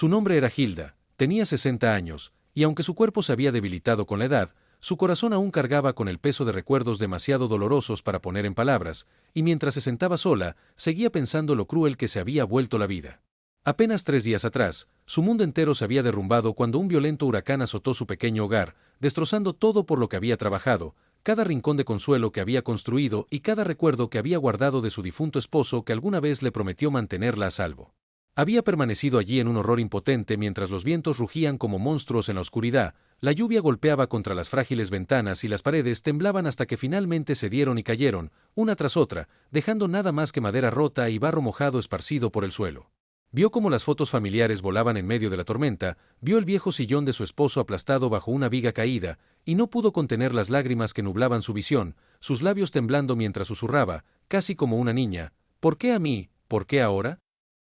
Su nombre era Hilda, tenía 60 años, y aunque su cuerpo se había debilitado con la edad, su corazón aún cargaba con el peso de recuerdos demasiado dolorosos para poner en palabras, y mientras se sentaba sola, seguía pensando lo cruel que se había vuelto la vida. Apenas 3 días atrás, su mundo entero se había derrumbado cuando un violento huracán azotó su pequeño hogar, destrozando todo por lo que había trabajado, cada rincón de consuelo que había construido y cada recuerdo que había guardado de su difunto esposo que alguna vez le prometió mantenerla a salvo. Había permanecido allí en un horror impotente mientras los vientos rugían como monstruos en la oscuridad, la lluvia golpeaba contra las frágiles ventanas y las paredes temblaban hasta que finalmente cedieron y cayeron, una tras otra, dejando nada más que madera rota y barro mojado esparcido por el suelo. Vio cómo las fotos familiares volaban en medio de la tormenta, vio el viejo sillón de su esposo aplastado bajo una viga caída, y no pudo contener las lágrimas que nublaban su visión, sus labios temblando mientras susurraba, casi como una niña, ¿por qué a mí? ¿Por qué ahora?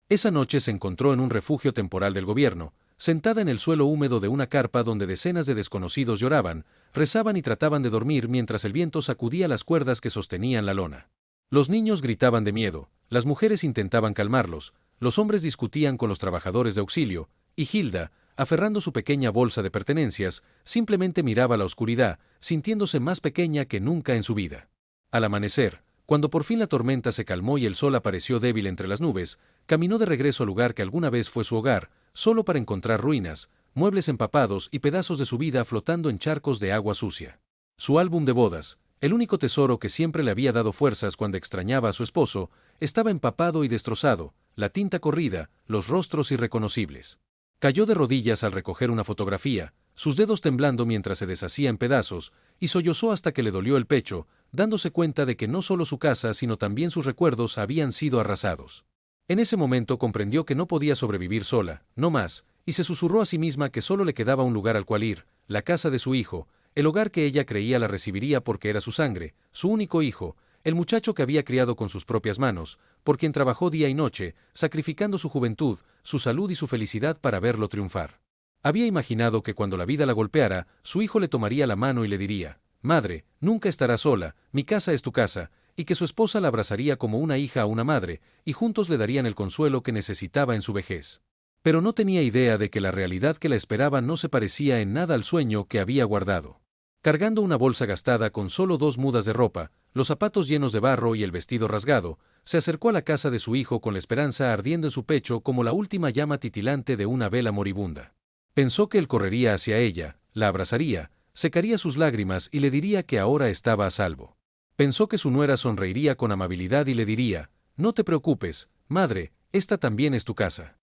Esa noche se encontró en un refugio temporal del gobierno, sentada en el suelo húmedo de una carpa donde decenas de desconocidos lloraban, rezaban y trataban de dormir mientras el viento sacudía las cuerdas que sostenían la lona. Los niños gritaban de miedo, las mujeres intentaban calmarlos, los hombres discutían con los trabajadores de auxilio, y Hilda, aferrando su pequeña bolsa de pertenencias, simplemente miraba la oscuridad, sintiéndose más pequeña que nunca en su vida. Al amanecer, cuando por fin la tormenta se calmó y el sol apareció débil entre las nubes, caminó de regreso al lugar que alguna vez fue su hogar, solo para encontrar ruinas, muebles empapados y pedazos de su vida flotando en charcos de agua sucia. Su álbum de bodas, el único tesoro que siempre le había dado fuerzas cuando extrañaba a su esposo, estaba empapado y destrozado, la tinta corrida, los rostros irreconocibles. Cayó de rodillas al recoger una fotografía, sus dedos temblando mientras se deshacía en pedazos, y sollozó hasta que le dolió el pecho, dándose cuenta de que no solo su casa sino también sus recuerdos habían sido arrasados. En ese momento comprendió que no podía sobrevivir sola, no más, y se susurró a sí misma que solo le quedaba un lugar al cual ir, la casa de su hijo, el hogar que ella creía la recibiría porque era su sangre, su único hijo, el muchacho que había criado con sus propias manos, por quien trabajó día y noche, sacrificando su juventud, su salud y su felicidad para verlo triunfar. Había imaginado que cuando la vida la golpeara, su hijo le tomaría la mano y le diría, «Madre, nunca estarás sola, mi casa es tu casa», y que su esposa la abrazaría como una hija a una madre, y juntos le darían el consuelo que necesitaba en su vejez. Pero no tenía idea de que la realidad que la esperaba no se parecía en nada al sueño que había guardado. Cargando una bolsa gastada con solo 2 mudas de ropa, los zapatos llenos de barro y el vestido rasgado, se acercó a la casa de su hijo con la esperanza ardiendo en su pecho como la última llama titilante de una vela moribunda. Pensó que él correría hacia ella, la abrazaría, secaría sus lágrimas y le diría que ahora estaba a salvo. Pensó que su nuera sonreiría con amabilidad y le diría, «No te preocupes, madre, esta también es tu casa».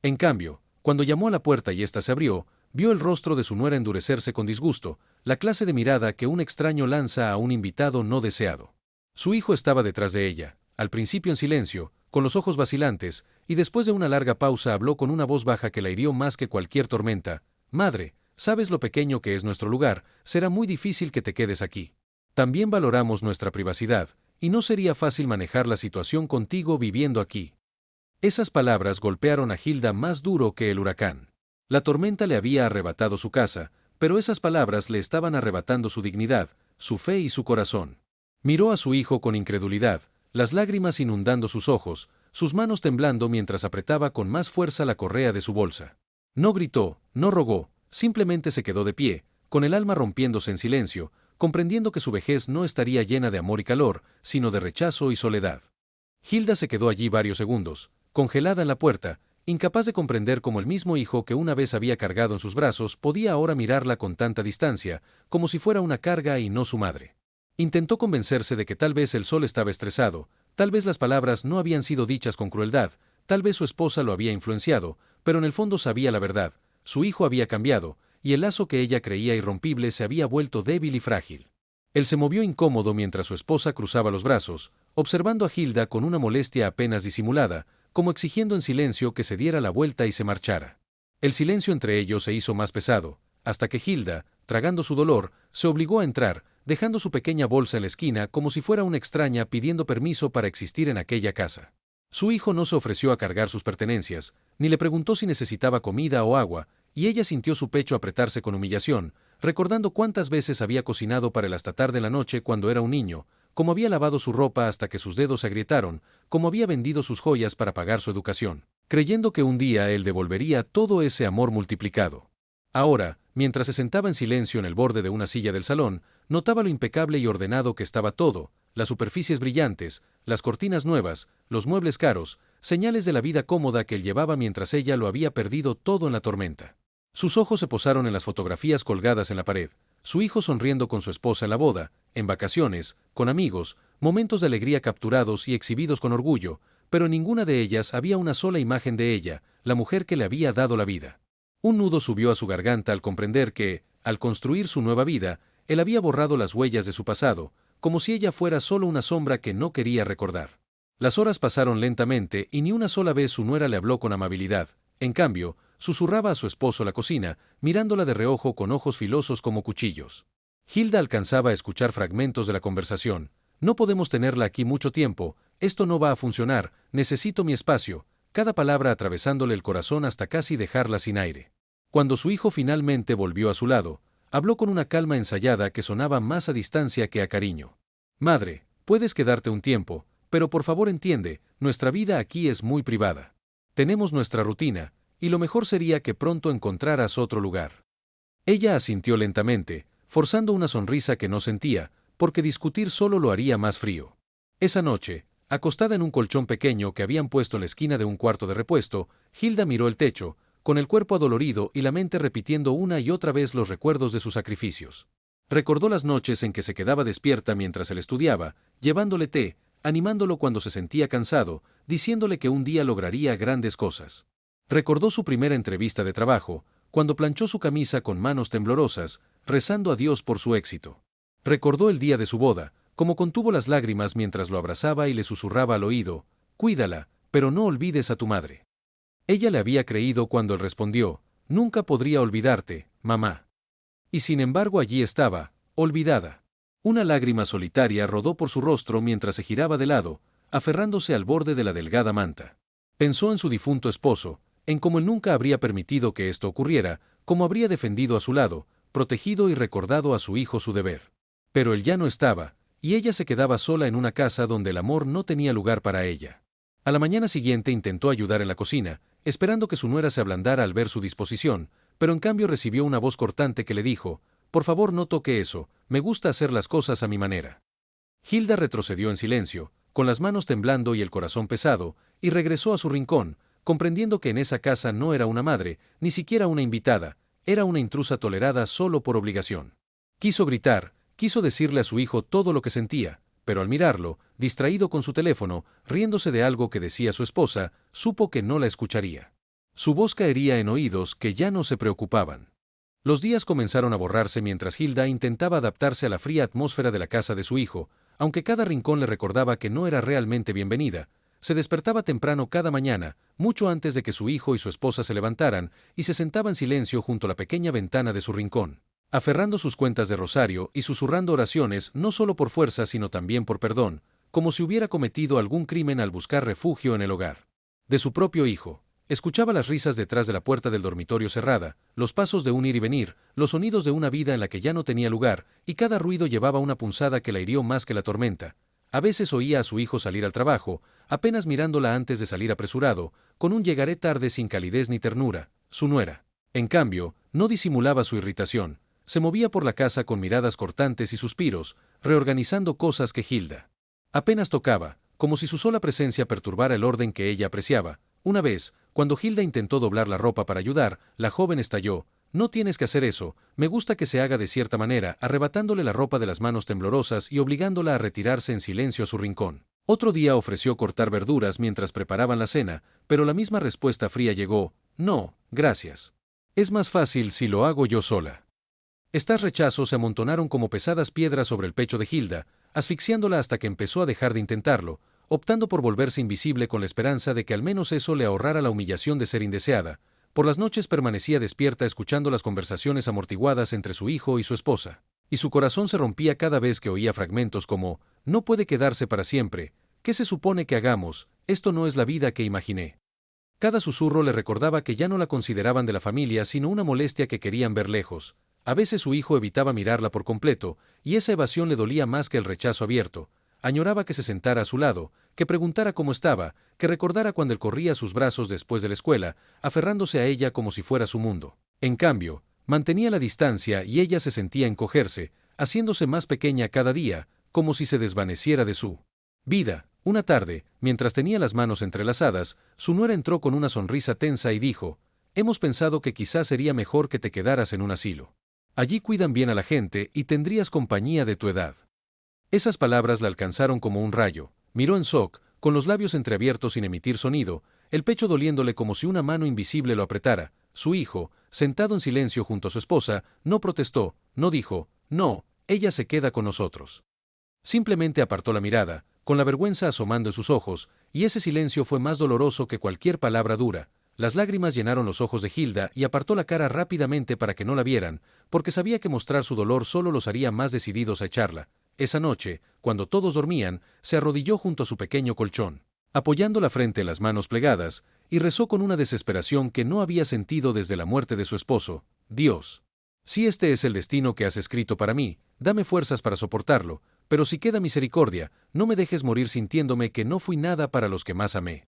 En cambio, cuando llamó a la puerta y ésta se abrió, vio el rostro de su nuera endurecerse con disgusto, la clase de mirada que un extraño lanza a un invitado no deseado. Su hijo estaba detrás de ella, al principio en silencio, con los ojos vacilantes, y después de una larga pausa habló con una voz baja que la hirió más que cualquier tormenta, «Madre, sabes lo pequeño que es nuestro lugar, será muy difícil que te quedes aquí. También valoramos nuestra privacidad, y no sería fácil manejar la situación contigo viviendo aquí». Esas palabras golpearon a Hilda más duro que el huracán. La tormenta le había arrebatado su casa, pero esas palabras le estaban arrebatando su dignidad, su fe y su corazón. Miró a su hijo con incredulidad, las lágrimas inundando sus ojos, sus manos temblando mientras apretaba con más fuerza la correa de su bolsa. No gritó, no rogó, simplemente se quedó de pie, con el alma rompiéndose en silencio, comprendiendo que su vejez no estaría llena de amor y calor, sino de rechazo y soledad. Hilda se quedó allí varios segundos, congelada en la puerta, incapaz de comprender cómo el mismo hijo que una vez había cargado en sus brazos podía ahora mirarla con tanta distancia, como si fuera una carga y no su madre. Intentó convencerse de que tal vez el sol estaba estresado, tal vez las palabras no habían sido dichas con crueldad, tal vez su esposa lo había influenciado, pero en el fondo sabía la verdad, su hijo había cambiado, y el lazo que ella creía irrompible se había vuelto débil y frágil. Él se movió incómodo mientras su esposa cruzaba los brazos, observando a Hilda con una molestia apenas disimulada, como exigiendo en silencio que se diera la vuelta y se marchara. El silencio entre ellos se hizo más pesado, hasta que Hilda, tragando su dolor, se obligó a entrar, dejando su pequeña bolsa en la esquina como si fuera una extraña pidiendo permiso para existir en aquella casa. Su hijo no se ofreció a cargar sus pertenencias, ni le preguntó si necesitaba comida o agua, y ella sintió su pecho apretarse con humillación, recordando cuántas veces había cocinado para él hasta tarde en la noche cuando era un niño, cómo había lavado su ropa hasta que sus dedos se agrietaron, cómo había vendido sus joyas para pagar su educación, creyendo que un día él devolvería todo ese amor multiplicado. Ahora, mientras se sentaba en silencio en el borde de una silla del salón, notaba lo impecable y ordenado que estaba todo, las superficies brillantes, las cortinas nuevas, los muebles caros, señales de la vida cómoda que él llevaba mientras ella lo había perdido todo en la tormenta. Sus ojos se posaron en las fotografías colgadas en la pared, su hijo sonriendo con su esposa en la boda, en vacaciones, con amigos, momentos de alegría capturados y exhibidos con orgullo, pero en ninguna de ellas había una sola imagen de ella, la mujer que le había dado la vida. Un nudo subió a su garganta al comprender que, al construir su nueva vida, él había borrado las huellas de su pasado, como si ella fuera solo una sombra que no quería recordar. Las horas pasaron lentamente y ni una sola vez su nuera le habló con amabilidad. En cambio, susurraba a su esposo la cocina, mirándola de reojo con ojos filosos como cuchillos. Hilda alcanzaba a escuchar fragmentos de la conversación. No podemos tenerla aquí mucho tiempo, esto no va a funcionar, necesito mi espacio, cada palabra atravesándole el corazón hasta casi dejarla sin aire. Cuando su hijo finalmente volvió a su lado, habló con una calma ensayada que sonaba más a distancia que a cariño. Madre, puedes quedarte un tiempo, pero por favor entiende, nuestra vida aquí es muy privada. Tenemos nuestra rutina, y lo mejor sería que pronto encontraras otro lugar. Ella asintió lentamente, forzando una sonrisa que no sentía, porque discutir solo lo haría más frío. Esa noche, acostada en un colchón pequeño que habían puesto en la esquina de un cuarto de repuesto, Hilda miró el techo, con el cuerpo adolorido y la mente repitiendo una y otra vez los recuerdos de sus sacrificios. Recordó las noches en que se quedaba despierta mientras él estudiaba, llevándole té, animándolo cuando se sentía cansado, diciéndole que un día lograría grandes cosas. Recordó su primera entrevista de trabajo, cuando planchó su camisa con manos temblorosas, rezando a Dios por su éxito. Recordó el día de su boda, como contuvo las lágrimas mientras lo abrazaba y le susurraba al oído, «Cuídala, pero no olvides a tu madre». Ella le había creído cuando él respondió, «Nunca podría olvidarte, mamá». Y sin embargo allí estaba, olvidada. Una lágrima solitaria rodó por su rostro mientras se giraba de lado, aferrándose al borde de la delgada manta. Pensó en su difunto esposo, en cómo él nunca habría permitido que esto ocurriera, cómo habría defendido a su lado, protegido y recordado a su hijo su deber. Pero él ya no estaba, y ella se quedaba sola en una casa donde el amor no tenía lugar para ella. A la mañana siguiente intentó ayudar en la cocina, esperando que su nuera se ablandara al ver su disposición, pero en cambio recibió una voz cortante que le dijo, «Por favor no toque eso, me gusta hacer las cosas a mi manera». Hilda retrocedió en silencio, con las manos temblando y el corazón pesado, y regresó a su rincón, comprendiendo que en esa casa no era una madre, ni siquiera una invitada, era una intrusa tolerada solo por obligación. Quiso gritar, quiso decirle a su hijo todo lo que sentía, pero al mirarlo, distraído con su teléfono, riéndose de algo que decía su esposa, supo que no la escucharía. Su voz caería en oídos que ya no se preocupaban. Los días comenzaron a borrarse mientras Hilda intentaba adaptarse a la fría atmósfera de la casa de su hijo, aunque cada rincón le recordaba que no era realmente bienvenida. Se despertaba temprano cada mañana, mucho antes de que su hijo y su esposa se levantaran, y se sentaba en silencio junto a la pequeña ventana de su rincón, aferrando sus cuentas de rosario y susurrando oraciones no solo por fuerza sino también por perdón, como si hubiera cometido algún crimen al buscar refugio en el hogar de su propio hijo. Escuchaba las risas detrás de la puerta del dormitorio cerrada, los pasos de un ir y venir, los sonidos de una vida en la que ya no tenía lugar, y cada ruido llevaba una punzada que la hirió más que la tormenta. A veces oía a su hijo salir al trabajo, apenas mirándola antes de salir apresurado, con un llegaré tarde sin calidez ni ternura, su nuera. En cambio, no disimulaba su irritación, se movía por la casa con miradas cortantes y suspiros, reorganizando cosas que Hilda apenas tocaba, como si su sola presencia perturbara el orden que ella apreciaba. Una vez, cuando Hilda intentó doblar la ropa para ayudar, la joven estalló, «No tienes que hacer eso, me gusta que se haga de cierta manera», arrebatándole la ropa de las manos temblorosas y obligándola a retirarse en silencio a su rincón. Otro día ofreció cortar verduras mientras preparaban la cena, pero la misma respuesta fría llegó, «No, gracias. Es más fácil si lo hago yo sola». Estas rechazos se amontonaron como pesadas piedras sobre el pecho de Hilda, asfixiándola hasta que empezó a dejar de intentarlo, optando por volverse invisible con la esperanza de que al menos eso le ahorrara la humillación de ser indeseada. Por las noches permanecía despierta escuchando las conversaciones amortiguadas entre su hijo y su esposa, y su corazón se rompía cada vez que oía fragmentos como, «No puede quedarse para siempre, ¿qué se supone que hagamos? Esto no es la vida que imaginé». Cada susurro le recordaba que ya no la consideraban de la familia sino una molestia que querían ver lejos. A veces su hijo evitaba mirarla por completo, y esa evasión le dolía más que el rechazo abierto. añoraba que se sentara a su lado, que preguntara cómo estaba, que recordara cuando él corría a sus brazos después de la escuela, aferrándose a ella como si fuera su mundo. En cambio, mantenía la distancia y ella se sentía encogerse, haciéndose más pequeña cada día, como si se desvaneciera de su vida. Una tarde, mientras tenía las manos entrelazadas, su nuera entró con una sonrisa tensa y dijo: «Hemos pensado que quizás sería mejor que te quedaras en un asilo. Allí cuidan bien a la gente y tendrías compañía de tu edad». Esas palabras la alcanzaron como un rayo. Miró en shock, con los labios entreabiertos sin emitir sonido, el pecho doliéndole como si una mano invisible lo apretara. Su hijo, sentado en silencio junto a su esposa, no protestó, no dijo: «No, ella se queda con nosotros». Simplemente apartó la mirada, con la vergüenza asomando en sus ojos, y ese silencio fue más doloroso que cualquier palabra dura. Las lágrimas llenaron los ojos de Hilda y apartó la cara rápidamente para que no la vieran, porque sabía que mostrar su dolor solo los haría más decididos a echarla. Esa noche, cuando todos dormían, se arrodilló junto a su pequeño colchón, apoyando la frente en las manos plegadas, y rezó con una desesperación que no había sentido desde la muerte de su esposo: «Dios, si este es el destino que has escrito para mí, dame fuerzas para soportarlo, pero si queda misericordia, no me dejes morir sintiéndome que no fui nada para los que más amé».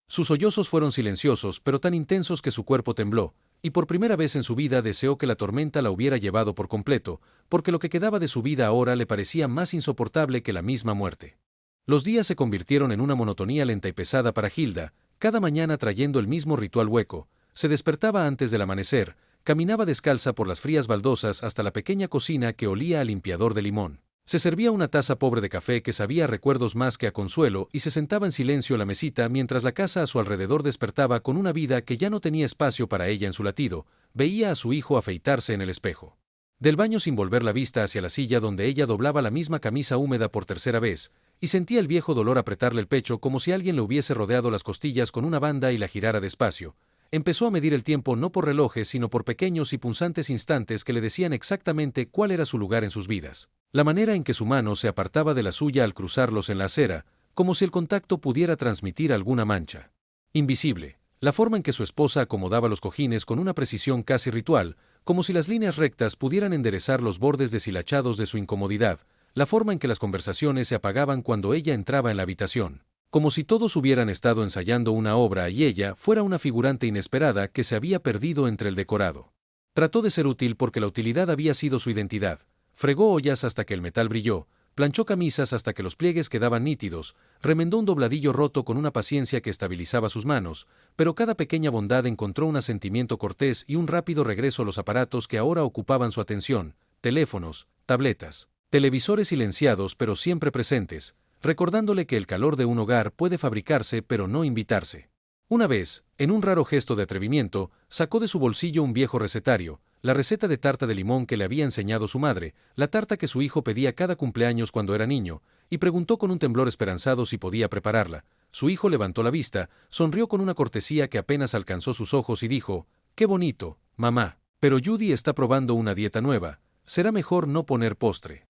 Sus sollozos fueron silenciosos pero tan intensos que su cuerpo tembló, y por primera vez en su vida deseó que la tormenta la hubiera llevado por completo, porque lo que quedaba de su vida ahora le parecía más insoportable que la misma muerte. Los días se convirtieron en una monotonía lenta y pesada para Hilda, cada mañana trayendo el mismo ritual hueco. Se despertaba antes del amanecer, caminaba descalza por las frías baldosas hasta la pequeña cocina que olía a limpiador de limón. Se servía una taza pobre de café que sabía a recuerdos más que a consuelo y se sentaba en silencio a la mesita mientras la casa a su alrededor despertaba con una vida que ya no tenía espacio para ella en su latido. Veía a su hijo afeitarse en el espejo del baño sin volver la vista hacia la silla donde ella doblaba la misma camisa húmeda por tercera vez, y sentía el viejo dolor apretarle el pecho como si alguien le hubiese rodeado las costillas con una banda y la girara despacio. Empezó a medir el tiempo no por relojes sino por pequeños y punzantes instantes que le decían exactamente cuál era su lugar en sus vidas. La manera en que su mano se apartaba de la suya al cruzarlos en la acera, como si el contacto pudiera transmitir alguna mancha invisible. La forma en que su esposa acomodaba los cojines con una precisión casi ritual, como si las líneas rectas pudieran enderezar los bordes deshilachados de su incomodidad. La forma en que las conversaciones se apagaban cuando ella entraba en la habitación, como si todos hubieran estado ensayando una obra y ella fuera una figurante inesperada que se había perdido entre el decorado. Trató de ser útil porque la utilidad había sido su identidad. Fregó ollas hasta que el metal brilló, planchó camisas hasta que los pliegues quedaban nítidos, remendó un dobladillo roto con una paciencia que estabilizaba sus manos, pero cada pequeña bondad encontró un asentimiento cortés y un rápido regreso a los aparatos que ahora ocupaban su atención: teléfonos, tabletas, televisores silenciados pero siempre presentes, recordándole que el calor de un hogar puede fabricarse pero no invitarse. Una vez, en un raro gesto de atrevimiento, sacó de su bolsillo un viejo recetario, la receta de tarta de limón que le había enseñado su madre, la tarta que su hijo pedía cada cumpleaños cuando era niño, y preguntó con un temblor esperanzado si podía prepararla. Su hijo levantó la vista, sonrió con una cortesía que apenas alcanzó sus ojos y dijo: «Qué bonito, mamá, pero Judy está probando una dieta nueva, será mejor no poner postre».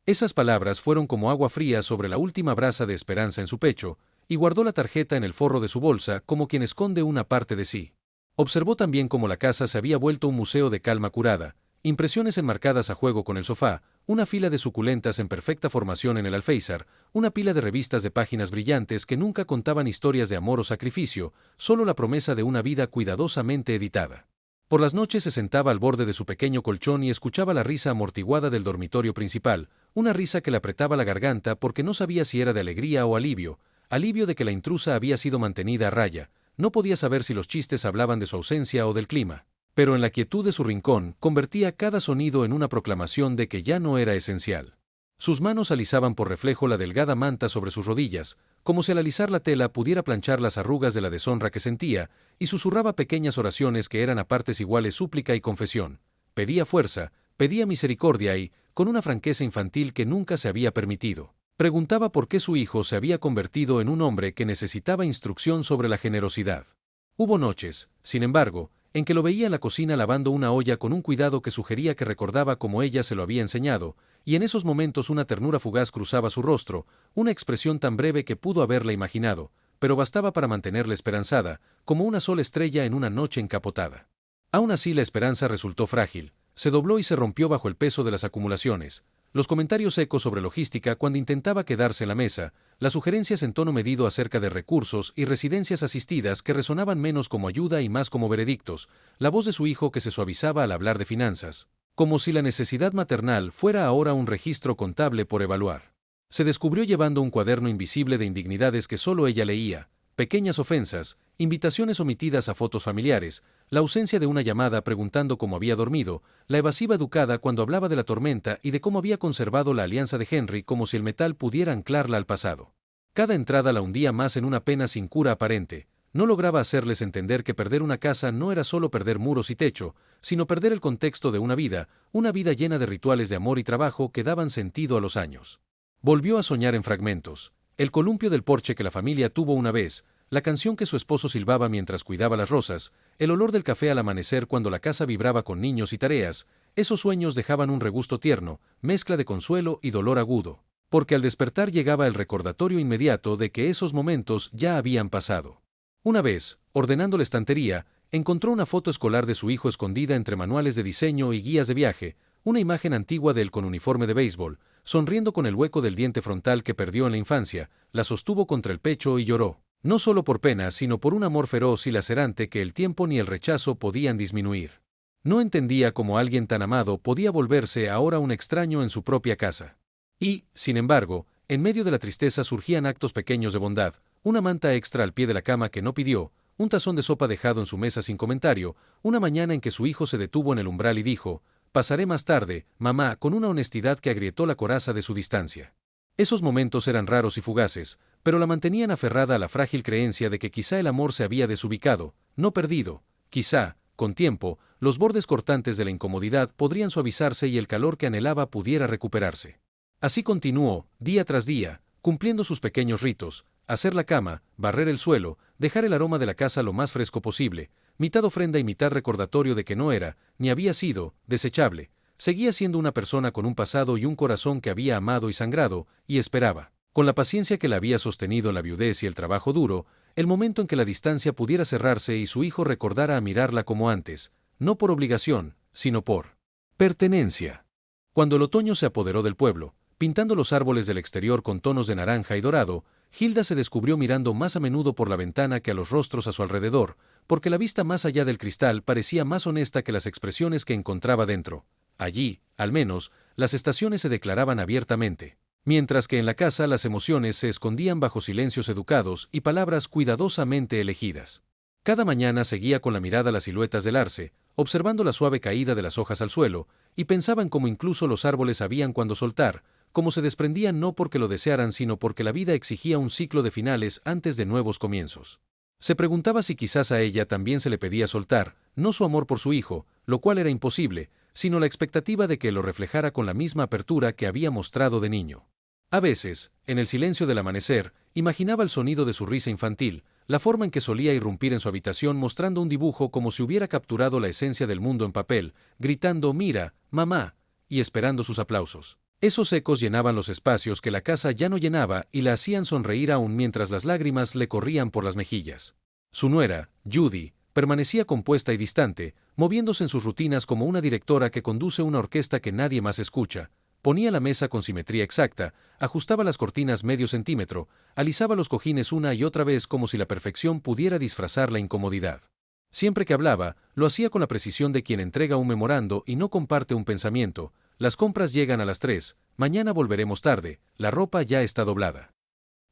Esas palabras fueron como agua fría sobre la última brasa de esperanza en su pecho, y guardó la tarjeta en el forro de su bolsa como quien esconde una parte de sí. Observó también cómo la casa se había vuelto un museo de calma curada, impresiones enmarcadas a juego con el sofá, una fila de suculentas en perfecta formación en el alféizar, una pila de revistas de páginas brillantes que nunca contaban historias de amor o sacrificio, solo la promesa de una vida cuidadosamente editada. Por las noches se sentaba al borde de su pequeño colchón y escuchaba la risa amortiguada del dormitorio principal, una risa que le apretaba la garganta porque no sabía si era de alegría o alivio de que la intrusa había sido mantenida a raya. No podía saber si los chistes hablaban de su ausencia o del clima, pero en la quietud de su rincón convertía cada sonido en una proclamación de que ya no era esencial. Sus manos alisaban por reflejo la delgada manta sobre sus rodillas, como si al alisar la tela pudiera planchar las arrugas de la deshonra que sentía, y susurraba pequeñas oraciones que eran a partes iguales súplica y confesión. Pedía fuerza, pedía misericordia y, con una franqueza infantil que nunca se había permitido, preguntaba por qué su hijo se había convertido en un hombre que necesitaba instrucción sobre la generosidad. Hubo noches, sin embargo, en que lo veía en la cocina lavando una olla con un cuidado que sugería que recordaba como ella se lo había enseñado, y en esos momentos una ternura fugaz cruzaba su rostro, una expresión tan breve que pudo haberla imaginado, pero bastaba para mantenerla esperanzada, como una sola estrella en una noche encapotada. Aún así la esperanza resultó frágil, se dobló y se rompió bajo el peso de las acumulaciones. los comentarios secos sobre logística cuando intentaba quedarse en la mesa, las sugerencias en tono medido acerca de recursos y residencias asistidas que resonaban menos como ayuda y más como veredictos, la voz de su hijo que se suavizaba al hablar de finanzas, como si la necesidad maternal fuera ahora un registro contable por evaluar. Se descubrió llevando un cuaderno invisible de indignidades que solo ella leía, pequeñas ofensas, invitaciones omitidas a fotos familiares, la ausencia de una llamada preguntando cómo había dormido, la evasiva educada cuando hablaba de la tormenta y de cómo había conservado la alianza de Henry como si el metal pudiera anclarla al pasado. Cada entrada la hundía más en una pena sin cura aparente. No lograba hacerles entender que perder una casa no era solo perder muros y techo, sino perder el contexto de una vida llena de rituales de amor y trabajo que daban sentido a los años. Volvió a soñar en fragmentos. El columpio del porche que la familia tuvo una vez, la canción que su esposo silbaba mientras cuidaba las rosas, el olor del café al amanecer cuando la casa vibraba con niños y tareas, esos sueños dejaban un regusto tierno, mezcla de consuelo y dolor agudo, porque al despertar llegaba el recordatorio inmediato de que esos momentos ya habían pasado. Una vez, ordenando la estantería, encontró una foto escolar de su hijo escondida entre manuales de diseño y guías de viaje, una imagen antigua de él con uniforme de béisbol, sonriendo con el hueco del diente frontal que perdió en la infancia, la sostuvo contra el pecho y lloró, no solo por pena sino por un amor feroz y lacerante que el tiempo ni el rechazo podían disminuir. No entendía cómo alguien tan amado podía volverse ahora un extraño en su propia casa. Y, sin embargo, en medio de la tristeza surgían actos pequeños de bondad, una manta extra al pie de la cama que no pidió, un tazón de sopa dejado en su mesa sin comentario, una mañana en que su hijo se detuvo en el umbral y dijo, «Pasaré más tarde, mamá», con una honestidad que agrietó la coraza de su distancia. Esos momentos eran raros y fugaces, pero la mantenían aferrada a la frágil creencia de que quizá el amor se había desubicado, no perdido, quizá, con tiempo, los bordes cortantes de la incomodidad podrían suavizarse y el calor que anhelaba pudiera recuperarse. Así continuó, día tras día, cumpliendo sus pequeños ritos, hacer la cama, barrer el suelo, dejar el aroma de la casa lo más fresco posible, mitad ofrenda y mitad recordatorio de que no era, ni había sido, desechable. Seguía siendo una persona con un pasado y un corazón que había amado y sangrado, y esperaba, con la paciencia que la había sostenido en la viudez y el trabajo duro, el momento en que la distancia pudiera cerrarse y su hijo recordara a mirarla como antes, no por obligación, sino por pertenencia. Cuando el otoño se apoderó del pueblo, pintando los árboles del exterior con tonos de naranja y dorado, Hilda se descubrió mirando más a menudo por la ventana que a los rostros a su alrededor, porque la vista más allá del cristal parecía más honesta que las expresiones que encontraba dentro. Allí, al menos, las estaciones se declaraban abiertamente, mientras que en la casa las emociones se escondían bajo silencios educados y palabras cuidadosamente elegidas. Cada mañana seguía con la mirada las siluetas del arce, observando la suave caída de las hojas al suelo, y pensaba en cómo incluso los árboles sabían cuándo soltar, cómo se desprendían no porque lo desearan sino porque la vida exigía un ciclo de finales antes de nuevos comienzos. Se preguntaba si quizás a ella también se le pedía soltar, no su amor por su hijo, lo cual era imposible, sino la expectativa de que lo reflejara con la misma apertura que había mostrado de niño. A veces, en el silencio del amanecer, imaginaba el sonido de su risa infantil, la forma en que solía irrumpir en su habitación mostrando un dibujo como si hubiera capturado la esencia del mundo en papel, gritando «Mira, mamá», y esperando sus aplausos. Esos ecos llenaban los espacios que la casa ya no llenaba y la hacían sonreír aún mientras las lágrimas le corrían por las mejillas. Su nuera, Judy, permanecía compuesta y distante, moviéndose en sus rutinas como una directora que conduce una orquesta que nadie más escucha. Ponía la mesa con simetría exacta, ajustaba las cortinas medio centímetro, alisaba los cojines una y otra vez como si la perfección pudiera disfrazar la incomodidad. Siempre que hablaba, lo hacía con la precisión de quien entrega un memorando y no comparte un pensamiento. Las compras llegan a las 3, mañana volveremos tarde, la ropa ya está doblada.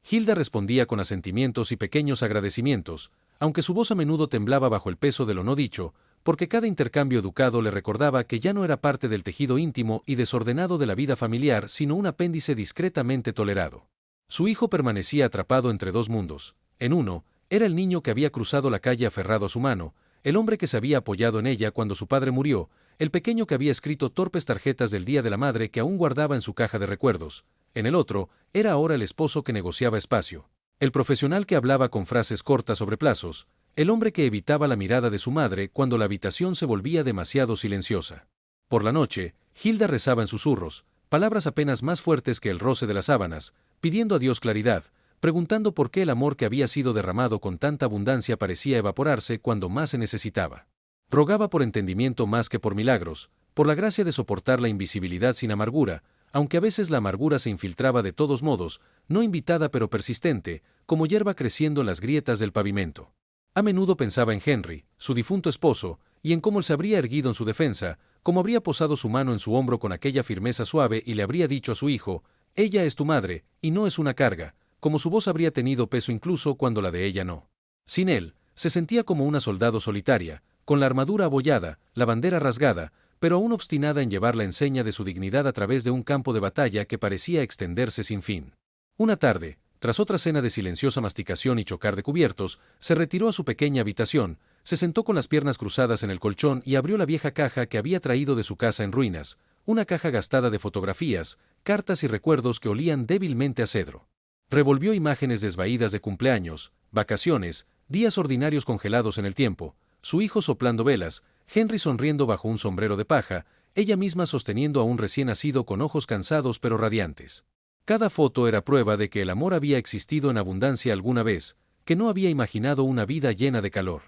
Hilda respondía con asentimientos y pequeños agradecimientos, aunque su voz a menudo temblaba bajo el peso de lo no dicho, porque cada intercambio educado le recordaba que ya no era parte del tejido íntimo y desordenado de la vida familiar, sino un apéndice discretamente tolerado. Su hijo permanecía atrapado entre dos mundos. En uno, era el niño que había cruzado la calle aferrado a su mano, el hombre que se había apoyado en ella cuando su padre murió, el pequeño que había escrito torpes tarjetas del Día de la Madre que aún guardaba en su caja de recuerdos. En el otro, era ahora el esposo que negociaba espacio, el profesional que hablaba con frases cortas sobre plazos, el hombre que evitaba la mirada de su madre cuando la habitación se volvía demasiado silenciosa. Por la noche, Hilda rezaba en susurros, palabras apenas más fuertes que el roce de las sábanas, pidiendo a Dios claridad, preguntando por qué el amor que había sido derramado con tanta abundancia parecía evaporarse cuando más se necesitaba. Rogaba por entendimiento más que por milagros, por la gracia de soportar la invisibilidad sin amargura, aunque a veces la amargura se infiltraba de todos modos, no invitada pero persistente, como hierba creciendo en las grietas del pavimento. A menudo pensaba en Henry, su difunto esposo, y en cómo él se habría erguido en su defensa, cómo habría posado su mano en su hombro con aquella firmeza suave y le habría dicho a su hijo: «Ella es tu madre, y no es una carga», como su voz habría tenido peso incluso cuando la de ella no. Sin él, se sentía como una soldado solitaria, con la armadura abollada, la bandera rasgada, pero aún obstinada en llevar la enseña de su dignidad a través de un campo de batalla que parecía extenderse sin fin. Una tarde, tras otra cena de silenciosa masticación y chocar de cubiertos, se retiró a su pequeña habitación, se sentó con las piernas cruzadas en el colchón y abrió la vieja caja que había traído de su casa en ruinas, una caja gastada de fotografías, cartas y recuerdos que olían débilmente a cedro. Revolvió imágenes desvaídas de cumpleaños, vacaciones, días ordinarios congelados en el tiempo, su hijo soplando velas, Henry sonriendo bajo un sombrero de paja, ella misma sosteniendo a un recién nacido con ojos cansados pero radiantes. Cada foto era prueba de que el amor había existido en abundancia alguna vez, que no había imaginado una vida llena de calor.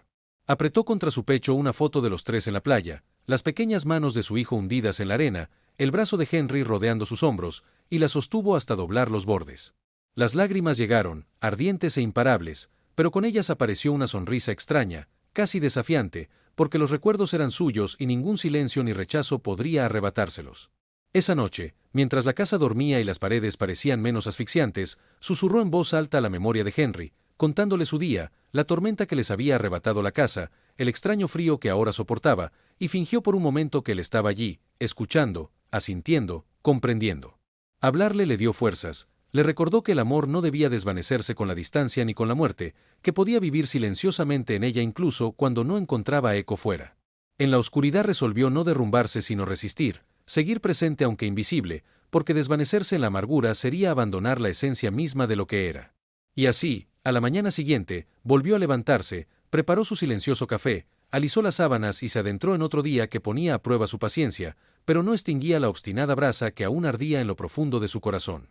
Apretó contra su pecho una foto de los tres en la playa, las pequeñas manos de su hijo hundidas en la arena, el brazo de Henry rodeando sus hombros, y la sostuvo hasta doblar los bordes. Las lágrimas llegaron, ardientes e imparables, pero con ellas apareció una sonrisa extraña, casi desafiante, porque los recuerdos eran suyos y ningún silencio ni rechazo podría arrebatárselos. Esa noche, mientras la casa dormía y las paredes parecían menos asfixiantes, susurró en voz alta a la memoria de Henry, contándole su día, la tormenta que les había arrebatado la casa, el extraño frío que ahora soportaba, y fingió por un momento que él estaba allí, escuchando, asintiendo, comprendiendo. Hablarle le dio fuerzas. Le recordó que el amor no debía desvanecerse con la distancia ni con la muerte, que podía vivir silenciosamente en ella incluso cuando no encontraba eco fuera. En la oscuridad resolvió no derrumbarse sino resistir, seguir presente aunque invisible, porque desvanecerse en la amargura sería abandonar la esencia misma de lo que era. Y así, a la mañana siguiente, volvió a levantarse, preparó su silencioso café, alisó las sábanas y se adentró en otro día que ponía a prueba su paciencia, pero no extinguía la obstinada brasa que aún ardía en lo profundo de su corazón.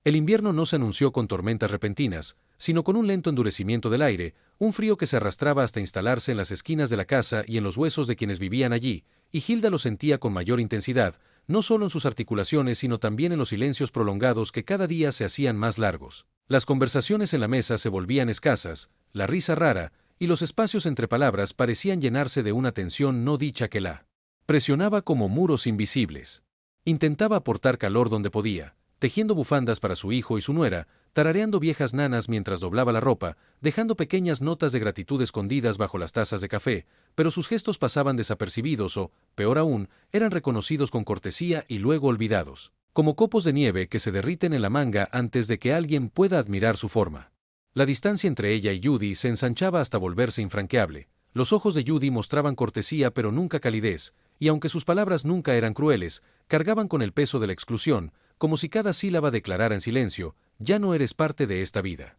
El invierno no se anunció con tormentas repentinas, sino con un lento endurecimiento del aire, un frío que se arrastraba hasta instalarse en las esquinas de la casa y en los huesos de quienes vivían allí, y Hilda lo sentía con mayor intensidad, no solo en sus articulaciones sino también en los silencios prolongados que cada día se hacían más largos. Las conversaciones en la mesa se volvían escasas, la risa rara, y los espacios entre palabras parecían llenarse de una tensión no dicha que la presionaba como muros invisibles. Intentaba aportar calor donde podía, tejiendo bufandas para su hijo y su nuera, tarareando viejas nanas mientras doblaba la ropa, dejando pequeñas notas de gratitud escondidas bajo las tazas de café, pero sus gestos pasaban desapercibidos o, peor aún, eran reconocidos con cortesía y luego olvidados, como copos de nieve que se derriten en la manga antes de que alguien pueda admirar su forma. La distancia entre ella y Judy se ensanchaba hasta volverse infranqueable. Los ojos de Judy mostraban cortesía pero nunca calidez, y aunque sus palabras nunca eran crueles, cargaban con el peso de la exclusión, como si cada sílaba declarara en silencio: «Ya no eres parte de esta vida».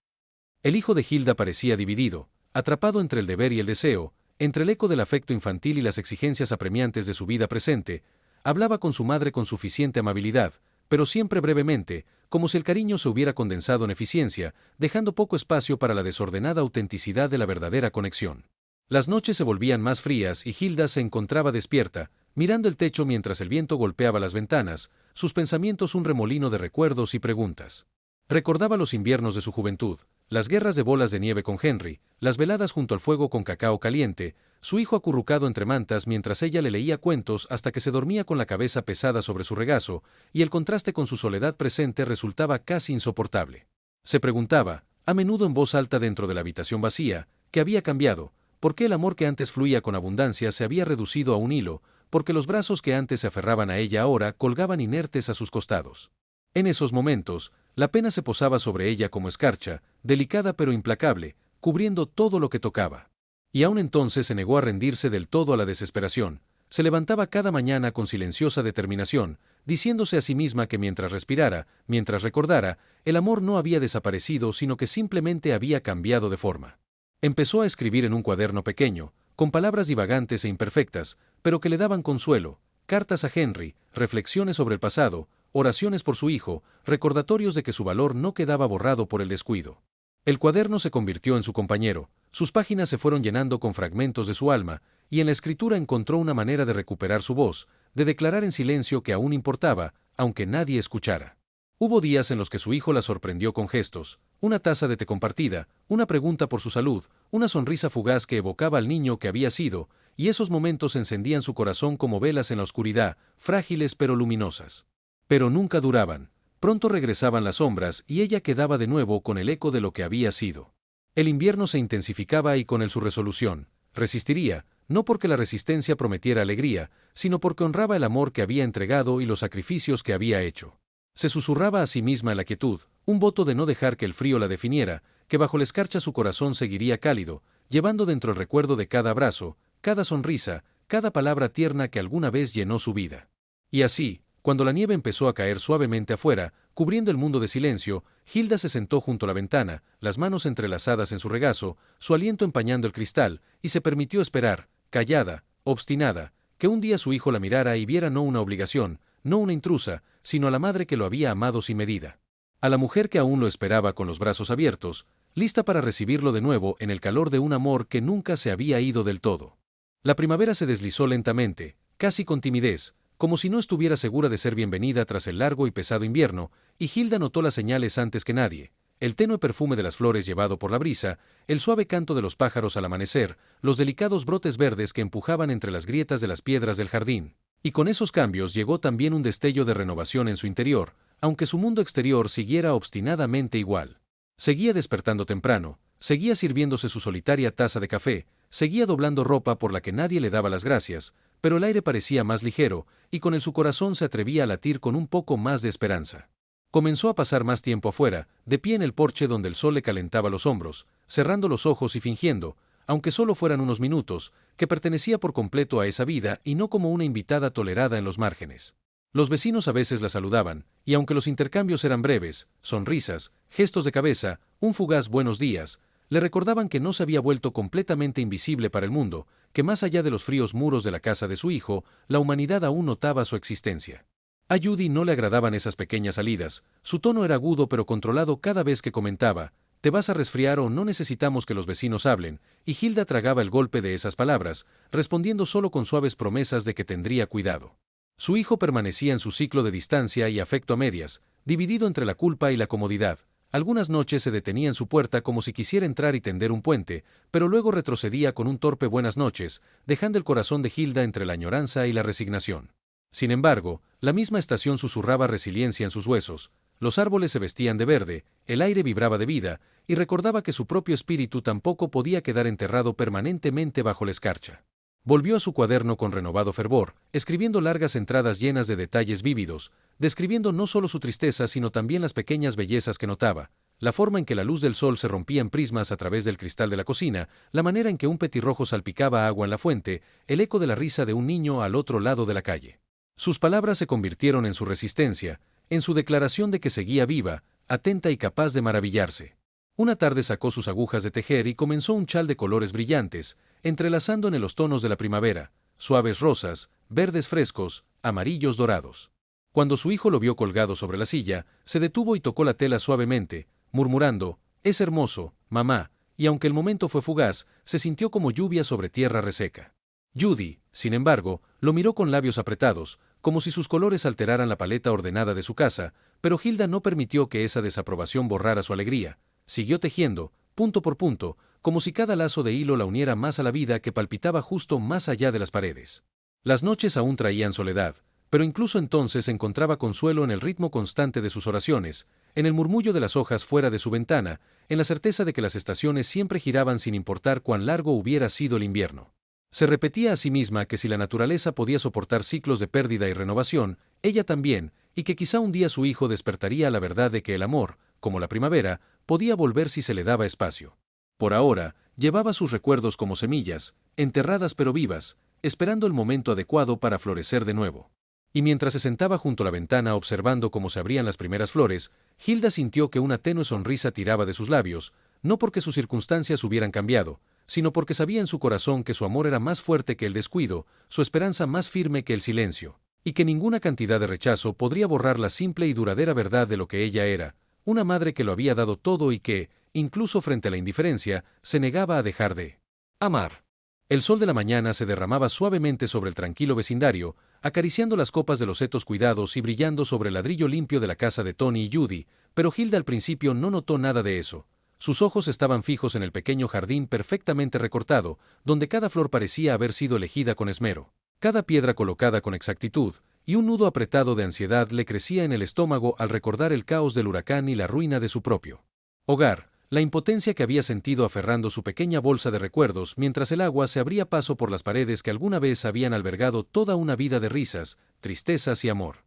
El hijo de Hilda parecía dividido, atrapado entre el deber y el deseo, entre el eco del afecto infantil y las exigencias apremiantes de su vida presente. Hablaba con su madre con suficiente amabilidad, pero siempre brevemente, como si el cariño se hubiera condensado en eficiencia, dejando poco espacio para la desordenada autenticidad de la verdadera conexión. Las noches se volvían más frías y Hilda se encontraba despierta, mirando el techo mientras el viento golpeaba las ventanas, sus pensamientos un remolino de recuerdos y preguntas. Recordaba los inviernos de su juventud, las guerras de bolas de nieve con Henry, las veladas junto al fuego con cacao caliente, su hijo acurrucado entre mantas mientras ella le leía cuentos hasta que se dormía con la cabeza pesada sobre su regazo, y el contraste con su soledad presente resultaba casi insoportable. Se preguntaba, a menudo en voz alta dentro de la habitación vacía, ¿qué había cambiado? ¿Por qué el amor que antes fluía con abundancia se había reducido a un hilo? Porque los brazos que antes se aferraban a ella ahora colgaban inertes a sus costados. En esos momentos, la pena se posaba sobre ella como escarcha, delicada pero implacable, cubriendo todo lo que tocaba. Y aún entonces se negó a rendirse del todo a la desesperación. Se levantaba cada mañana con silenciosa determinación, diciéndose a sí misma que mientras respirara, mientras recordara, el amor no había desaparecido sino que simplemente había cambiado de forma. Empezó a escribir en un cuaderno pequeño, con palabras divagantes e imperfectas, pero que le daban consuelo, cartas a Henry, reflexiones sobre el pasado, oraciones por su hijo, recordatorios de que su valor no quedaba borrado por el descuido. El cuaderno se convirtió en su compañero, sus páginas se fueron llenando con fragmentos de su alma, y en la escritura encontró una manera de recuperar su voz, de declarar en silencio que aún importaba, aunque nadie escuchara. Hubo días en los que su hijo la sorprendió con gestos, una taza de té compartida, una pregunta por su salud, una sonrisa fugaz que evocaba al niño que había sido, y esos momentos encendían su corazón como velas en la oscuridad, frágiles pero luminosas. Pero nunca duraban. Pronto regresaban las sombras y ella quedaba de nuevo con el eco de lo que había sido. El invierno se intensificaba y con él su resolución. Resistiría, no porque la resistencia prometiera alegría, sino porque honraba el amor que había entregado y los sacrificios que había hecho. Se susurraba a sí misma en la quietud, un voto de no dejar que el frío la definiera, que bajo la escarcha su corazón seguiría cálido, llevando dentro el recuerdo de cada abrazo, cada sonrisa, cada palabra tierna que alguna vez llenó su vida. Y así, cuando la nieve empezó a caer suavemente afuera, cubriendo el mundo de silencio, Hilda se sentó junto a la ventana, las manos entrelazadas en su regazo, su aliento empañando el cristal, y se permitió esperar, callada, obstinada, que un día su hijo la mirara y viera no una obligación, no una intrusa, sino a la madre que lo había amado sin medida. A la mujer que aún lo esperaba con los brazos abiertos, lista para recibirlo de nuevo en el calor de un amor que nunca se había ido del todo. La primavera se deslizó lentamente, casi con timidez, como si no estuviera segura de ser bienvenida tras el largo y pesado invierno, y Hilda notó las señales antes que nadie: el tenue perfume de las flores llevado por la brisa, el suave canto de los pájaros al amanecer, los delicados brotes verdes que empujaban entre las grietas de las piedras del jardín. Y con esos cambios llegó también un destello de renovación en su interior, aunque su mundo exterior siguiera obstinadamente igual. Seguía despertando temprano, seguía sirviéndose su solitaria taza de café, seguía doblando ropa por la que nadie le daba las gracias, pero el aire parecía más ligero, y con él su corazón se atrevía a latir con un poco más de esperanza. Comenzó a pasar más tiempo afuera, de pie en el porche donde el sol le calentaba los hombros, cerrando los ojos y fingiendo, aunque solo fueran unos minutos, que pertenecía por completo a esa vida y no como una invitada tolerada en los márgenes. Los vecinos a veces la saludaban, y aunque los intercambios eran breves, sonrisas, gestos de cabeza, un fugaz buenos días, le recordaban que no se había vuelto completamente invisible para el mundo, que más allá de los fríos muros de la casa de su hijo, la humanidad aún notaba su existencia. A Judy no le agradaban esas pequeñas salidas, su tono era agudo pero controlado cada vez que comentaba: «¿Te vas a resfriar o no necesitamos que los vecinos hablen?», y Hilda tragaba el golpe de esas palabras, respondiendo solo con suaves promesas de que tendría cuidado. Su hijo permanecía en su ciclo de distancia y afecto a medias, dividido entre la culpa y la comodidad. Algunas noches se detenía en su puerta como si quisiera entrar y tender un puente, pero luego retrocedía con un torpe buenas noches, dejando el corazón de Hilda entre la añoranza y la resignación. Sin embargo, la misma estación susurraba resiliencia en sus huesos, los árboles se vestían de verde, el aire vibraba de vida, y recordaba que su propio espíritu tampoco podía quedar enterrado permanentemente bajo la escarcha. Volvió a su cuaderno con renovado fervor, escribiendo largas entradas llenas de detalles vívidos, describiendo no solo su tristeza sino también las pequeñas bellezas que notaba, la forma en que la luz del sol se rompía en prismas a través del cristal de la cocina, la manera en que un petirrojo salpicaba agua en la fuente, el eco de la risa de un niño al otro lado de la calle. Sus palabras se convirtieron en su resistencia, en su declaración de que seguía viva, atenta y capaz de maravillarse. Una tarde sacó sus agujas de tejer y comenzó un chal de colores brillantes, entrelazando en los tonos de la primavera, suaves rosas, verdes frescos, amarillos dorados. Cuando su hijo lo vio colgado sobre la silla, se detuvo y tocó la tela suavemente, murmurando: «Es hermoso, mamá», y aunque el momento fue fugaz, se sintió como lluvia sobre tierra reseca. Judy, sin embargo, lo miró con labios apretados, como si sus colores alteraran la paleta ordenada de su casa, pero Hilda no permitió que esa desaprobación borrara su alegría. Siguió tejiendo, punto por punto, como si cada lazo de hilo la uniera más a la vida que palpitaba justo más allá de las paredes. Las noches aún traían soledad, pero incluso entonces encontraba consuelo en el ritmo constante de sus oraciones, en el murmullo de las hojas fuera de su ventana, en la certeza de que las estaciones siempre giraban sin importar cuán largo hubiera sido el invierno. Se repetía a sí misma que si la naturaleza podía soportar ciclos de pérdida y renovación, ella también, y que quizá un día su hijo despertaría a la verdad de que el amor, como la primavera, podía volver si se le daba espacio. Por ahora, llevaba sus recuerdos como semillas, enterradas pero vivas, esperando el momento adecuado para florecer de nuevo. Y mientras se sentaba junto a la ventana observando cómo se abrían las primeras flores, Hilda sintió que una tenue sonrisa tiraba de sus labios, no porque sus circunstancias hubieran cambiado, sino porque sabía en su corazón que su amor era más fuerte que el descuido, su esperanza más firme que el silencio, y que ninguna cantidad de rechazo podría borrar la simple y duradera verdad de lo que ella era, una madre que lo había dado todo y que, incluso frente a la indiferencia, se negaba a dejar de amar. El sol de la mañana se derramaba suavemente sobre el tranquilo vecindario, acariciando las copas de los setos cuidados y brillando sobre el ladrillo limpio de la casa de Tony y Judy, pero Hilda al principio no notó nada de eso. Sus ojos estaban fijos en el pequeño jardín perfectamente recortado, donde cada flor parecía haber sido elegida con esmero, cada piedra colocada con exactitud, y un nudo apretado de ansiedad le crecía en el estómago al recordar el caos del huracán y la ruina de su propio hogar, la impotencia que había sentido aferrando su pequeña bolsa de recuerdos mientras el agua se abría paso por las paredes que alguna vez habían albergado toda una vida de risas, tristezas y amor.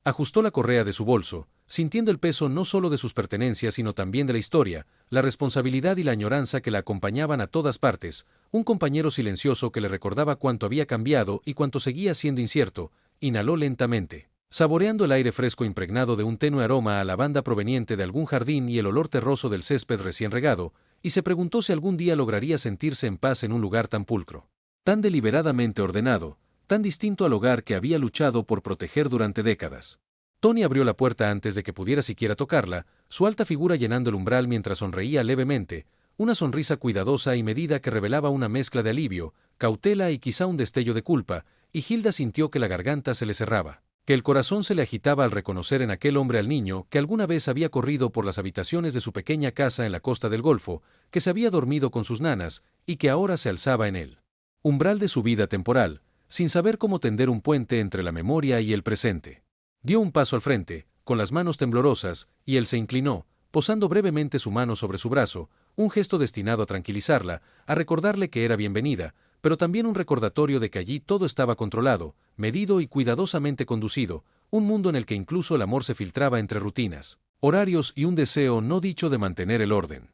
Ajustó la correa de su bolso, sintiendo el peso no solo de sus pertenencias sino también de la historia, la responsabilidad y la añoranza que la acompañaban a todas partes, un compañero silencioso que le recordaba cuánto había cambiado y cuánto seguía siendo incierto. Inhaló lentamente, saboreando el aire fresco impregnado de un tenue aroma a lavanda proveniente de algún jardín y el olor terroso del césped recién regado, y se preguntó si algún día lograría sentirse en paz en un lugar tan pulcro, tan deliberadamente ordenado, tan distinto al hogar que había luchado por proteger durante décadas. Tony abrió la puerta antes de que pudiera siquiera tocarla, su alta figura llenando el umbral mientras sonreía levemente, una sonrisa cuidadosa y medida que revelaba una mezcla de alivio, cautela y quizá un destello de culpa, y Hilda sintió que la garganta se le cerraba, que el corazón se le agitaba al reconocer en aquel hombre al niño que alguna vez había corrido por las habitaciones de su pequeña casa en la costa del Golfo, que se había dormido con sus nanas, y que ahora se alzaba en él umbral de su vida temporal, sin saber cómo tender un puente entre la memoria y el presente. Dio un paso al frente, con las manos temblorosas, y él se inclinó, posando brevemente su mano sobre su brazo, un gesto destinado a tranquilizarla, a recordarle que era bienvenida, pero también un recordatorio de que allí todo estaba controlado, medido y cuidadosamente conducido, un mundo en el que incluso el amor se filtraba entre rutinas, horarios y un deseo no dicho de mantener el orden.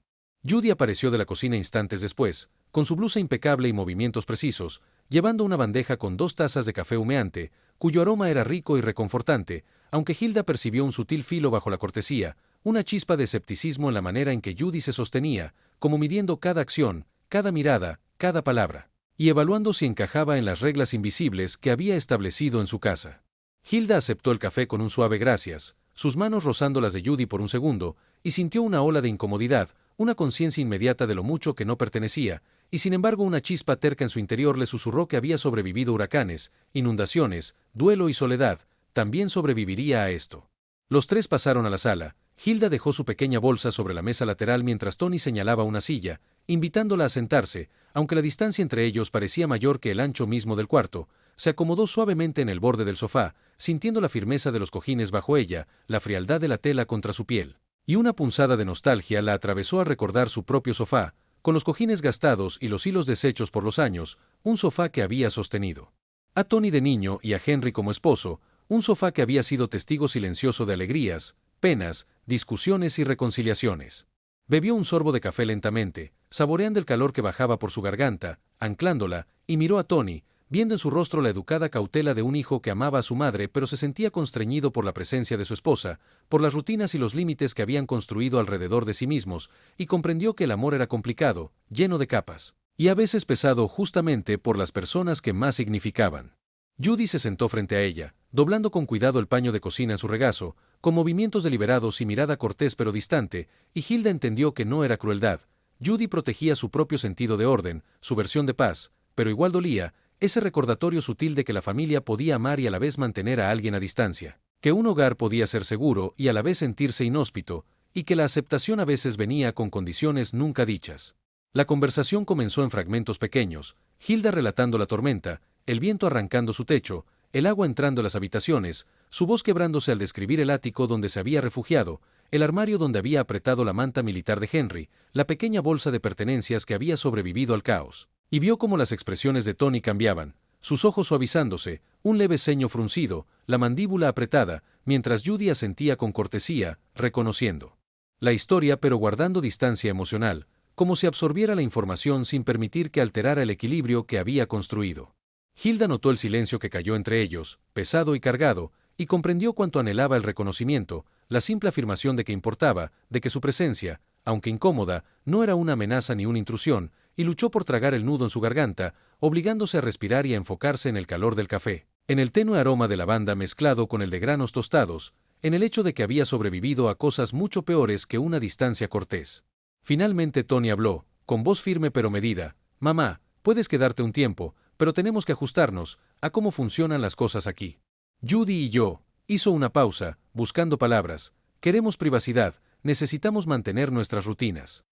Judy apareció de la cocina instantes después, con su blusa impecable y movimientos precisos, llevando una bandeja con 2 tazas de café humeante, cuyo aroma era rico y reconfortante, aunque Hilda percibió un sutil filo bajo la cortesía, una chispa de escepticismo en la manera en que Judy se sostenía, como midiendo cada acción, cada mirada, cada palabra, y evaluando si encajaba en las reglas invisibles que había establecido en su casa. Hilda aceptó el café con un suave gracias, sus manos rozando las de Judy por un segundo, y sintió una ola de incomodidad, una conciencia inmediata de lo mucho que no pertenecía, y sin embargo una chispa terca en su interior le susurró que había sobrevivido huracanes, inundaciones, duelo y soledad, también sobreviviría a esto. Los tres pasaron a la sala. Hilda dejó su pequeña bolsa sobre la mesa lateral mientras Tony señalaba una silla, invitándola a sentarse, aunque la distancia entre ellos parecía mayor que el ancho mismo del cuarto. Se acomodó suavemente en el borde del sofá, sintiendo la firmeza de los cojines bajo ella, la frialdad de la tela contra su piel. Y una punzada de nostalgia la atravesó al recordar su propio sofá, con los cojines gastados y los hilos deshechos por los años, un sofá que había sostenido a Tony de niño y a Henry como esposo, un sofá que había sido testigo silencioso de alegrías, penas, discusiones y reconciliaciones. Bebió un sorbo de café lentamente, saboreando el calor que bajaba por su garganta, anclándola, y miró a Tony, viendo en su rostro la educada cautela de un hijo que amaba a su madre pero se sentía constreñido por la presencia de su esposa, por las rutinas y los límites que habían construido alrededor de sí mismos, y comprendió que el amor era complicado, lleno de capas, y a veces pesado justamente por las personas que más significaban. Judy se sentó frente a ella, doblando con cuidado el paño de cocina en su regazo, con movimientos deliberados y mirada cortés pero distante, y Hilda entendió que no era crueldad. Judy protegía su propio sentido de orden, su versión de paz, pero igual dolía, ese recordatorio sutil de que la familia podía amar y a la vez mantener a alguien a distancia, que un hogar podía ser seguro y a la vez sentirse inhóspito, y que la aceptación a veces venía con condiciones nunca dichas. La conversación comenzó en fragmentos pequeños, Hilda relatando la tormenta, el viento arrancando su techo, el agua entrando en las habitaciones, su voz quebrándose al describir el ático donde se había refugiado, el armario donde había apretado la manta militar de Henry, la pequeña bolsa de pertenencias que había sobrevivido al caos. Y vio cómo las expresiones de Tony cambiaban, sus ojos suavizándose, un leve ceño fruncido, la mandíbula apretada, mientras Judy asentía con cortesía, reconociendo la historia pero guardando distancia emocional, como si absorbiera la información sin permitir que alterara el equilibrio que había construido. Hilda notó el silencio que cayó entre ellos, pesado y cargado, y comprendió cuánto anhelaba el reconocimiento, la simple afirmación de que importaba, de que su presencia, aunque incómoda, no era una amenaza ni una intrusión, y luchó por tragar el nudo en su garganta, obligándose a respirar y a enfocarse en el calor del café, en el tenue aroma de lavanda mezclado con el de granos tostados, en el hecho de que había sobrevivido a cosas mucho peores que una distancia cortés. Finalmente Tony habló, con voz firme pero medida: «Mamá, Puedes quedarte un tiempo, pero tenemos que ajustarnos a cómo funcionan las cosas aquí. Judy y yo, hizo una pausa, buscando palabras. Queremos privacidad, necesitamos mantener nuestras rutinas.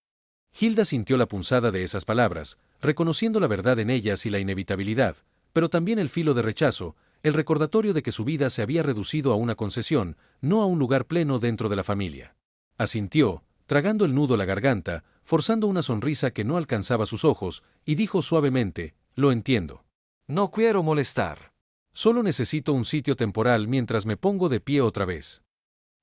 Hilda sintió la punzada de esas palabras, reconociendo la verdad en ellas y la inevitabilidad, pero también el filo de rechazo, el recordatorio de que su vida se había reducido a una concesión, no a un lugar pleno dentro de la familia. Asintió, tragando el nudo a la garganta, forzando una sonrisa que no alcanzaba sus ojos, y dijo suavemente, «Lo entiendo. No quiero molestar. Solo necesito un sitio temporal mientras me pongo de pie otra vez».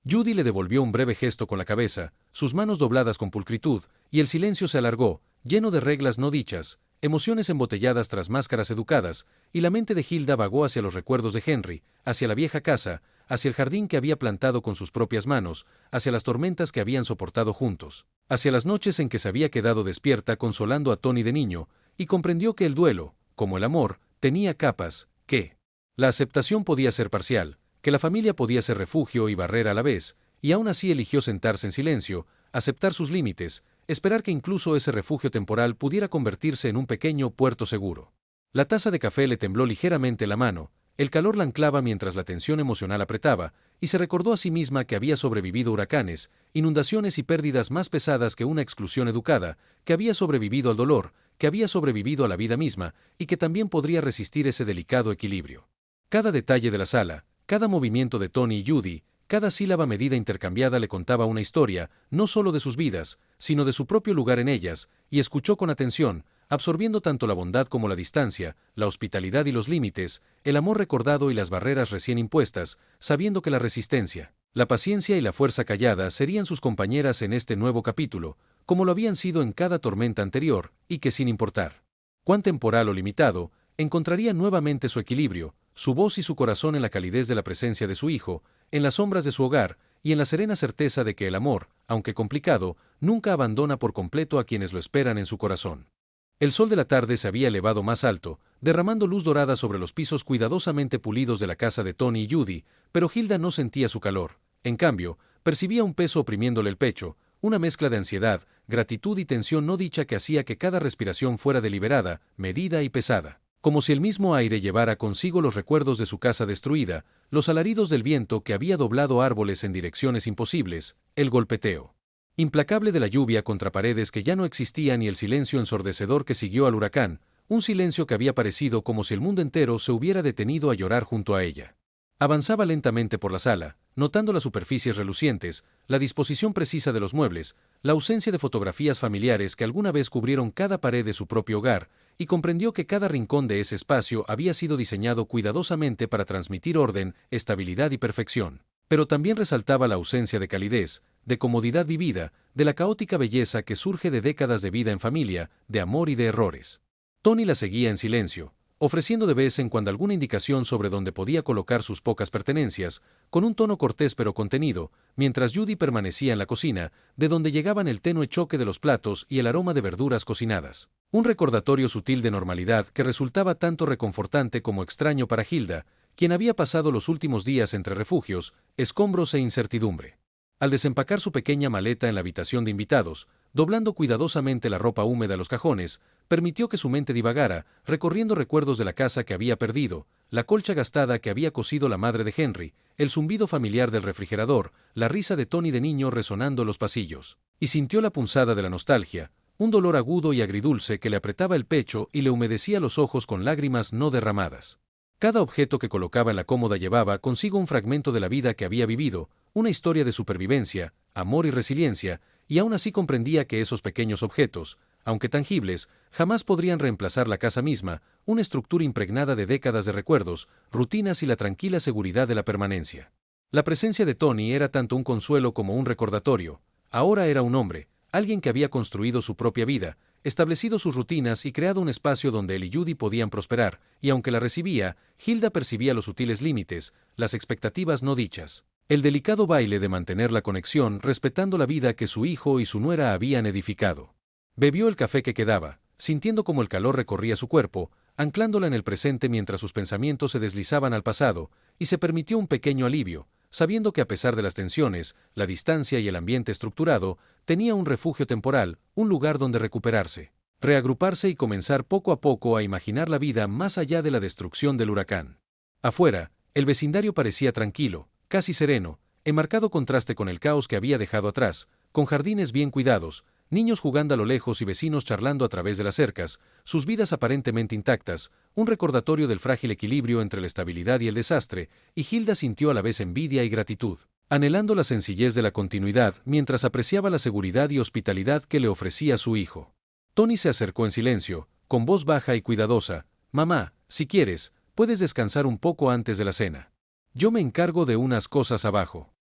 Judy le devolvió un breve gesto con la cabeza, sus manos dobladas con pulcritud, y el silencio se alargó, lleno de reglas no dichas, emociones embotelladas tras máscaras educadas, y la mente de Hilda vagó hacia los recuerdos de Henry, hacia la vieja casa, hacia el jardín que había plantado con sus propias manos, hacia las tormentas que habían soportado juntos, hacia las noches en que se había quedado despierta consolando a Tony de niño, y comprendió que el duelo, como el amor, tenía capas, que la aceptación podía ser parcial, que la familia podía ser refugio y barrera a la vez, y aún así eligió sentarse en silencio, aceptar sus límites, esperar que incluso ese refugio temporal pudiera convertirse en un pequeño puerto seguro. La taza de café le tembló ligeramente la mano, el calor la anclaba mientras la tensión emocional apretaba, y se recordó a sí misma que había sobrevivido huracanes, inundaciones y pérdidas más pesadas que una exclusión educada, que había sobrevivido al dolor, que había sobrevivido a la vida misma, y que también podría resistir ese delicado equilibrio. Cada detalle de la sala, cada movimiento de Tony y Judy, cada sílaba medida intercambiada le contaba una historia, no solo de sus vidas, sino de su propio lugar en ellas, y escuchó con atención, absorbiendo tanto la bondad como la distancia, la hospitalidad y los límites, el amor recordado y las barreras recién impuestas, sabiendo que la resistencia, la paciencia y la fuerza callada serían sus compañeras en este nuevo capítulo, como lo habían sido en cada tormenta anterior, y que sin importar cuán temporal o limitado, encontraría nuevamente su equilibrio, su voz y su corazón en la calidez de la presencia de su hijo, en las sombras de su hogar, y en la serena certeza de que el amor, aunque complicado, nunca abandona por completo a quienes lo esperan en su corazón. El sol de la tarde se había elevado más alto, derramando luz dorada sobre los pisos cuidadosamente pulidos de la casa de Tony y Judy, pero Hilda no sentía su calor. En cambio, percibía un peso oprimiéndole el pecho, una mezcla de ansiedad, gratitud y tensión no dicha que hacía que cada respiración fuera deliberada, medida y pesada, como si el mismo aire llevara consigo los recuerdos de su casa destruida, los alaridos del viento que había doblado árboles en direcciones imposibles, el golpeteo implacable de la lluvia contra paredes que ya no existían y el silencio ensordecedor que siguió al huracán, un silencio que había parecido como si el mundo entero se hubiera detenido a llorar junto a ella. Avanzaba lentamente por la sala, notando las superficies relucientes, la disposición precisa de los muebles, la ausencia de fotografías familiares que alguna vez cubrieron cada pared de su propio hogar, y comprendió que cada rincón de ese espacio había sido diseñado cuidadosamente para transmitir orden, estabilidad y perfección. Pero también resaltaba la ausencia de calidez, de comodidad vivida, de la caótica belleza que surge de décadas de vida en familia, de amor y de errores. Tony la seguía en silencio, ofreciendo de vez en cuando alguna indicación sobre dónde podía colocar sus pocas pertenencias, con un tono cortés pero contenido, mientras Judy permanecía en la cocina, de donde llegaban el tenue choque de los platos y el aroma de verduras cocinadas. Un recordatorio sutil de normalidad que resultaba tanto reconfortante como extraño para Hilda, quien había pasado los últimos días entre refugios, escombros e incertidumbre. Al desempacar su pequeña maleta en la habitación de invitados, doblando cuidadosamente la ropa húmeda a los cajones, permitió que su mente divagara, recorriendo recuerdos de la casa que había perdido, la colcha gastada que había cosido la madre de Henry, el zumbido familiar del refrigerador, la risa de Tony de niño resonando en los pasillos. Y sintió la punzada de la nostalgia, un dolor agudo y agridulce que le apretaba el pecho y le humedecía los ojos con lágrimas no derramadas. Cada objeto que colocaba en la cómoda llevaba consigo un fragmento de la vida que había vivido, una historia de supervivencia, amor y resiliencia, y aún así comprendía que esos pequeños objetos, aunque tangibles, jamás podrían reemplazar la casa misma, una estructura impregnada de décadas de recuerdos, rutinas y la tranquila seguridad de la permanencia. La presencia de Tony era tanto un consuelo como un recordatorio. Ahora era un hombre, alguien que había construido su propia vida, establecido sus rutinas y creado un espacio donde él y Judy podían prosperar, y aunque la recibía, Hilda percibía los sutiles límites, las expectativas no dichas, el delicado baile de mantener la conexión respetando la vida que su hijo y su nuera habían edificado. Bebió el café que quedaba, sintiendo como el calor recorría su cuerpo, anclándola en el presente mientras sus pensamientos se deslizaban al pasado, y se permitió un pequeño alivio, sabiendo que a pesar de las tensiones, la distancia y el ambiente estructurado, tenía un refugio temporal, un lugar donde recuperarse. reagruparse y comenzar poco a poco a imaginar la vida más allá de la destrucción del huracán. Afuera, el vecindario parecía tranquilo, casi sereno, en marcado contraste con el caos que había dejado atrás, con jardines bien cuidados, niños jugando a lo lejos y vecinos charlando a través de las cercas, sus vidas aparentemente intactas, un recordatorio del frágil equilibrio entre la estabilidad y el desastre, y Hilda sintió a la vez envidia y gratitud, anhelando la sencillez de la continuidad mientras apreciaba la seguridad y hospitalidad que le ofrecía su hijo. Tony se acercó en silencio, con voz baja y cuidadosa. «Mamá, si quieres, puedes descansar un poco antes de la cena. Yo me encargo de unas cosas abajo».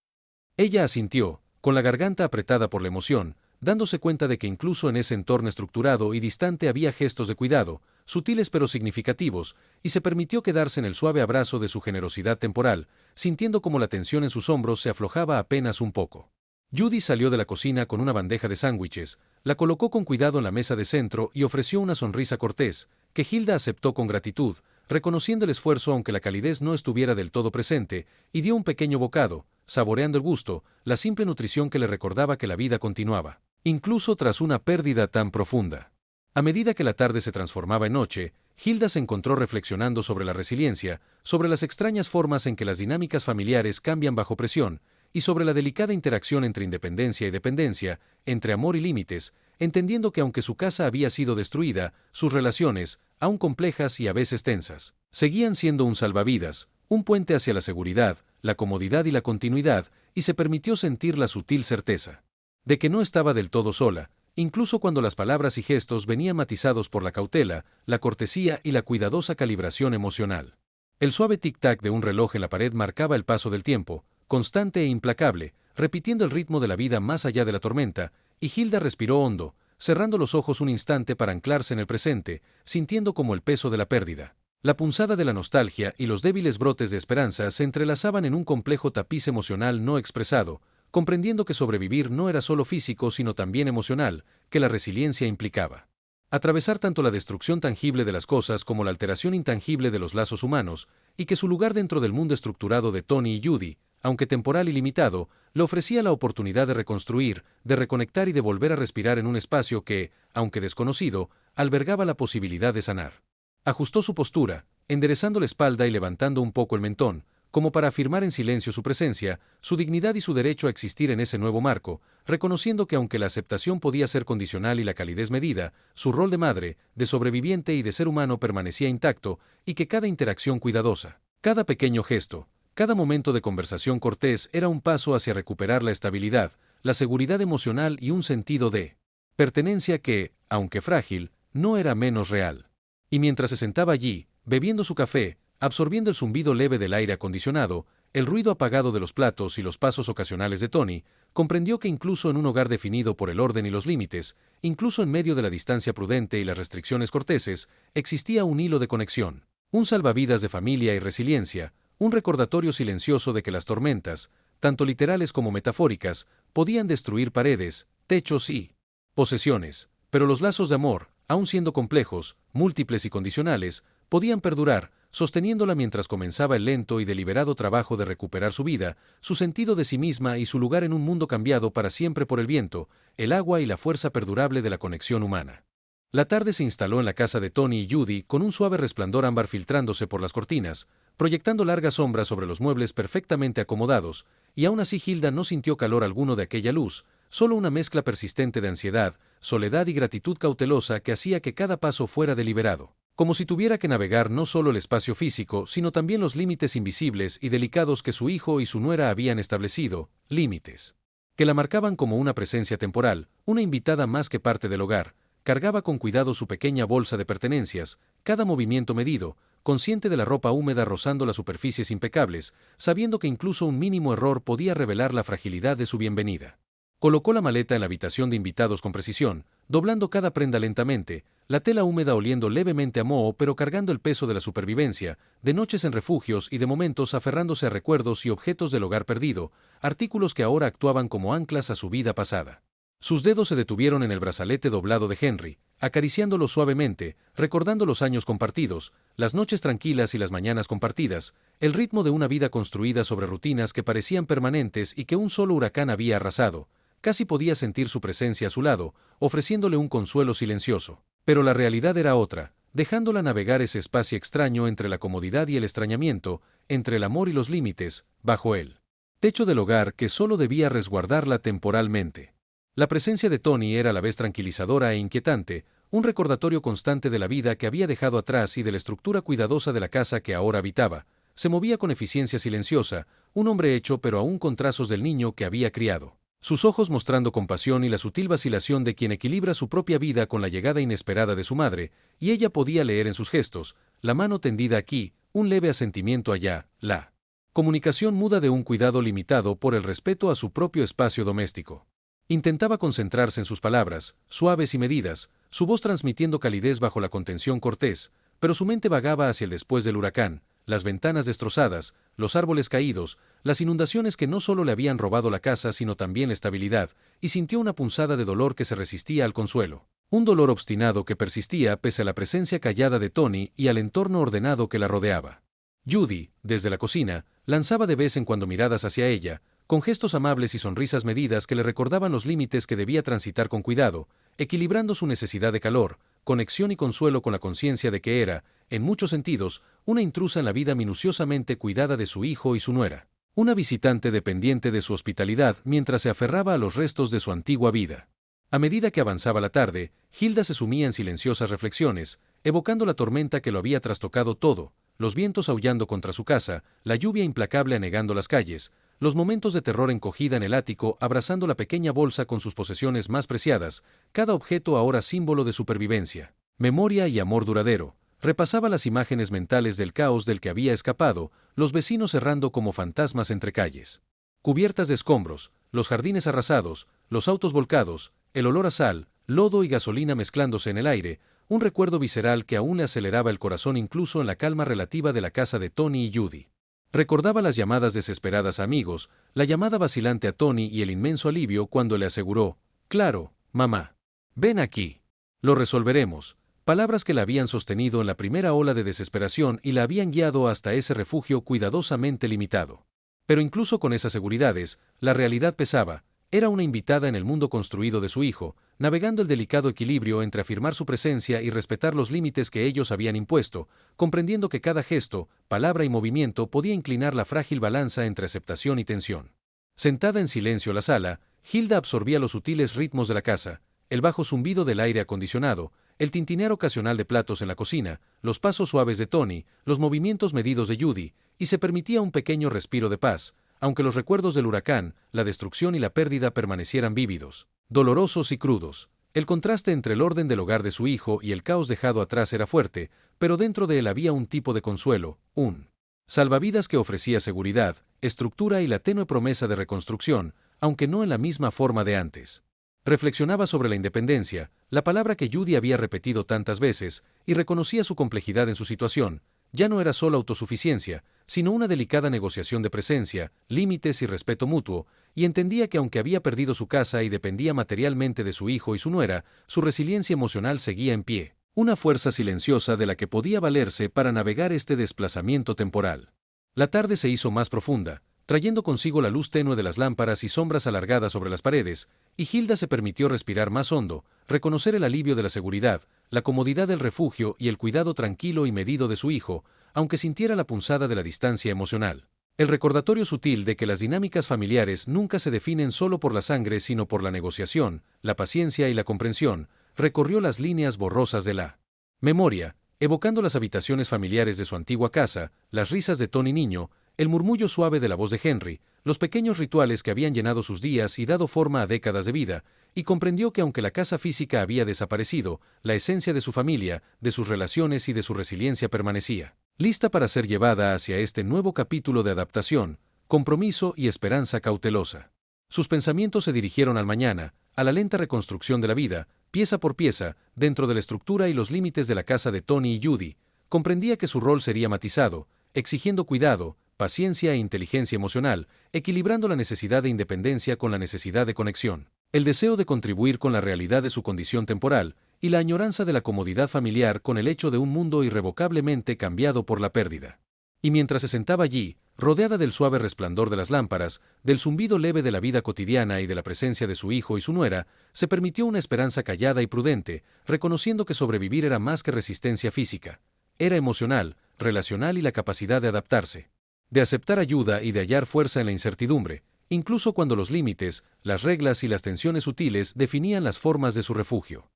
Ella asintió, con la garganta apretada por la emoción, dándose cuenta de que incluso en ese entorno estructurado y distante había gestos de cuidado, sutiles pero significativos, y se permitió quedarse en el suave abrazo de su generosidad temporal, sintiendo como la tensión en sus hombros se aflojaba apenas un poco. Judy salió de la cocina con una bandeja de sándwiches, la colocó con cuidado en la mesa de centro y ofreció una sonrisa cortés, que Hilda aceptó con gratitud, reconociendo el esfuerzo aunque la calidez no estuviera del todo presente, y dio un pequeño bocado, saboreando el gusto, la simple nutrición que le recordaba que la vida continuaba, incluso tras una pérdida tan profunda. A medida que la tarde se transformaba en noche, Hilda se encontró reflexionando sobre la resiliencia, sobre las extrañas formas en que las dinámicas familiares cambian bajo presión, y sobre la delicada interacción entre independencia y dependencia, entre amor y límites, entendiendo que aunque su casa había sido destruida, sus relaciones, aún complejas y a veces tensas, seguían siendo un salvavidas, un puente hacia la seguridad, la comodidad y la continuidad, y se permitió sentir la sutil certeza de que no estaba del todo sola, incluso cuando las palabras y gestos venían matizados por la cautela, la cortesía y la cuidadosa calibración emocional. El suave tic-tac de un reloj en la pared marcaba el paso del tiempo, constante e implacable, repitiendo el ritmo de la vida más allá de la tormenta, y Hilda respiró hondo, cerrando los ojos un instante para anclarse en el presente, sintiendo como el peso de la pérdida, la punzada de la nostalgia y los débiles brotes de esperanza se entrelazaban en un complejo tapiz emocional no expresado, comprendiendo que sobrevivir no era solo físico sino también emocional, que la resiliencia implicaba. Atravesar tanto la destrucción tangible de las cosas como la alteración intangible de los lazos humanos, y que su lugar dentro del mundo estructurado de Tony y Judy, aunque temporal y limitado, le ofrecía la oportunidad de reconstruir, de reconectar y de volver a respirar en un espacio que, aunque desconocido, albergaba la posibilidad de sanar. Ajustó su postura, enderezando la espalda y levantando un poco el mentón, como para afirmar en silencio su presencia, su dignidad y su derecho a existir en ese nuevo marco, reconociendo que aunque la aceptación podía ser condicional y la calidez medida, su rol de madre, de sobreviviente y de ser humano permanecía intacto, y que cada interacción cuidadosa, cada pequeño gesto, cada momento de conversación cortés era un paso hacia recuperar la estabilidad, la seguridad emocional y un sentido de pertenencia que, aunque frágil, no era menos real. Y mientras se sentaba allí, bebiendo su café, absorbiendo el zumbido leve del aire acondicionado, el ruido apagado de los platos y los pasos ocasionales de Tony, comprendió que incluso en un hogar definido por el orden y los límites, incluso en medio de la distancia prudente y las restricciones corteses, existía un hilo de conexión, un salvavidas de familia y resiliencia, un recordatorio silencioso de que las tormentas, tanto literales como metafóricas, podían destruir paredes, techos y posesiones, pero los lazos de amor, aun siendo complejos, múltiples y condicionales, podían perdurar, sosteniéndola mientras comenzaba el lento y deliberado trabajo de recuperar su vida, su sentido de sí misma y su lugar en un mundo cambiado para siempre por el viento, el agua y la fuerza perdurable de la conexión humana. La tarde se instaló en la casa de Tony y Judy con un suave resplandor ámbar filtrándose por las cortinas, proyectando largas sombras sobre los muebles perfectamente acomodados, y aún así Hilda no sintió calor alguno de aquella luz, solo una mezcla persistente de ansiedad, soledad y gratitud cautelosa que hacía que cada paso fuera deliberado, como si tuviera que navegar no solo el espacio físico, sino también los límites invisibles y delicados que su hijo y su nuera habían establecido, límites que la marcaban como una presencia temporal, una invitada más que parte del hogar. Cargaba con cuidado su pequeña bolsa de pertenencias, cada movimiento medido, consciente de la ropa húmeda rozando las superficies impecables, sabiendo que incluso un mínimo error podía revelar la fragilidad de su bienvenida. Colocó la maleta en la habitación de invitados con precisión, doblando cada prenda lentamente, la tela húmeda oliendo levemente a moho pero cargando el peso de la supervivencia, de noches en refugios y de momentos aferrándose a recuerdos y objetos del hogar perdido, artículos que ahora actuaban como anclas a su vida pasada. Sus dedos se detuvieron en el brazalete doblado de Henry, acariciándolo suavemente, recordando los años compartidos, las noches tranquilas y las mañanas compartidas, el ritmo de una vida construida sobre rutinas que parecían permanentes y que un solo huracán había arrasado. Casi podía sentir su presencia a su lado, ofreciéndole un consuelo silencioso, Pero la realidad era otra, dejándola navegar ese espacio extraño entre la comodidad y el extrañamiento, entre el amor y los límites, bajo el techo del hogar que solo debía resguardarla temporalmente. La presencia de Tony era a la vez tranquilizadora e inquietante, un recordatorio constante de la vida que había dejado atrás y de la estructura cuidadosa de la casa que ahora habitaba. Se movía con eficiencia silenciosa, un hombre hecho pero aún con trazos del niño que había criado. Sus ojos mostrando compasión y la sutil vacilación de quien equilibra su propia vida con la llegada inesperada de su madre, y ella podía leer en sus gestos, la mano tendida aquí, un leve asentimiento allá, la comunicación muda de un cuidado limitado por el respeto a su propio espacio doméstico. Intentaba concentrarse en sus palabras, suaves y medidas, su voz transmitiendo calidez bajo la contención cortés, pero su mente vagaba hacia el después del huracán, las ventanas destrozadas, los árboles caídos, las inundaciones que no solo le habían robado la casa sino también la estabilidad, y sintió una punzada de dolor que se resistía al consuelo. Un dolor obstinado que persistía pese a la presencia callada de Tony y al entorno ordenado que la rodeaba. Judy, desde la cocina, lanzaba de vez en cuando miradas hacia ella, con gestos amables y sonrisas medidas que le recordaban los límites que debía transitar con cuidado, equilibrando su necesidad de calor, conexión y consuelo con la conciencia de que era, en muchos sentidos, una intrusa en la vida minuciosamente cuidada de su hijo y su nuera. Una visitante dependiente de su hospitalidad mientras se aferraba a los restos de su antigua vida. A medida que avanzaba la tarde, Hilda se sumía en silenciosas reflexiones, evocando la tormenta que lo había trastocado todo, los vientos aullando contra su casa, la lluvia implacable anegando las calles, los momentos de terror encogida en el ático abrazando la pequeña bolsa con sus posesiones más preciadas, cada objeto ahora símbolo de supervivencia, memoria y amor duradero. Repasaba las imágenes mentales del caos del que había escapado, los vecinos errando como fantasmas entre calles cubiertas de escombros, los jardines arrasados, los autos volcados, el olor a sal, lodo y gasolina mezclándose en el aire, un recuerdo visceral que aún le aceleraba el corazón incluso en la calma relativa de la casa de Tony y Judy. Recordaba las llamadas desesperadas a amigos, la llamada vacilante a Tony y el inmenso alivio cuando le aseguró: «Claro, mamá. Ven aquí. Lo resolveremos». Palabras que la habían sostenido en la primera ola de desesperación y la habían guiado hasta ese refugio cuidadosamente limitado. Pero incluso con esas seguridades, la realidad pesaba. Era una invitada en el mundo construido de su hijo, navegando el delicado equilibrio entre afirmar su presencia y respetar los límites que ellos habían impuesto, comprendiendo que cada gesto, palabra y movimiento podía inclinar la frágil balanza entre aceptación y tensión. Sentada en silencio en la sala, Hilda absorbía los sutiles ritmos de la casa, el bajo zumbido del aire acondicionado, el tintinear ocasional de platos en la cocina, los pasos suaves de Tony, los movimientos medidos de Judy, y se permitía un pequeño respiro de paz, aunque los recuerdos del huracán, la destrucción y la pérdida permanecieran vívidos, dolorosos y crudos. El contraste entre el orden del hogar de su hijo y el caos dejado atrás era fuerte, pero dentro de él había un tipo de consuelo, un salvavidas que ofrecía seguridad, estructura y la tenue promesa de reconstrucción, aunque no en la misma forma de antes. Reflexionaba sobre la independencia, la palabra que Judy había repetido tantas veces, y reconocía su complejidad en su situación. Ya no era solo autosuficiencia, sino una delicada negociación de presencia, límites y respeto mutuo, y entendía que aunque había perdido su casa y dependía materialmente de su hijo y su nuera, su resiliencia emocional seguía en pie, una fuerza silenciosa de la que podía valerse para navegar este desplazamiento temporal. La tarde se hizo más profunda, trayendo consigo la luz tenue de las lámparas y sombras alargadas sobre las paredes, y Hilda se permitió respirar más hondo, reconocer el alivio de la seguridad, la comodidad del refugio y el cuidado tranquilo y medido de su hijo, aunque sintiera la punzada de la distancia emocional. El recordatorio sutil de que las dinámicas familiares nunca se definen solo por la sangre sino por la negociación, la paciencia y la comprensión, recorrió las líneas borrosas de la memoria, evocando las habitaciones familiares de su antigua casa, las risas de Tony niño, el murmullo suave de la voz de Henry, los pequeños rituales que habían llenado sus días y dado forma a décadas de vida, y comprendió que aunque la casa física había desaparecido, la esencia de su familia, de sus relaciones y de su resiliencia permanecía, lista para ser llevada hacia este nuevo capítulo de adaptación, compromiso y esperanza cautelosa. Sus pensamientos se dirigieron al mañana, a la lenta reconstrucción de la vida, pieza por pieza, dentro de la estructura y los límites de la casa de Tony y Judy. Comprendía que su rol sería matizado, exigiendo cuidado, paciencia e inteligencia emocional, equilibrando la necesidad de independencia con la necesidad de conexión, el deseo de contribuir con la realidad de su condición temporal, y la añoranza de la comodidad familiar con el hecho de un mundo irrevocablemente cambiado por la pérdida. Y mientras se sentaba allí, rodeada del suave resplandor de las lámparas, del zumbido leve de la vida cotidiana y de la presencia de su hijo y su nuera, se permitió una esperanza callada y prudente, reconociendo que sobrevivir era más que resistencia física. Era emocional, relacional y la capacidad de adaptarse, de aceptar ayuda y de hallar fuerza en la incertidumbre, incluso cuando los límites, las reglas y las tensiones sutiles definían las formas de su refugio.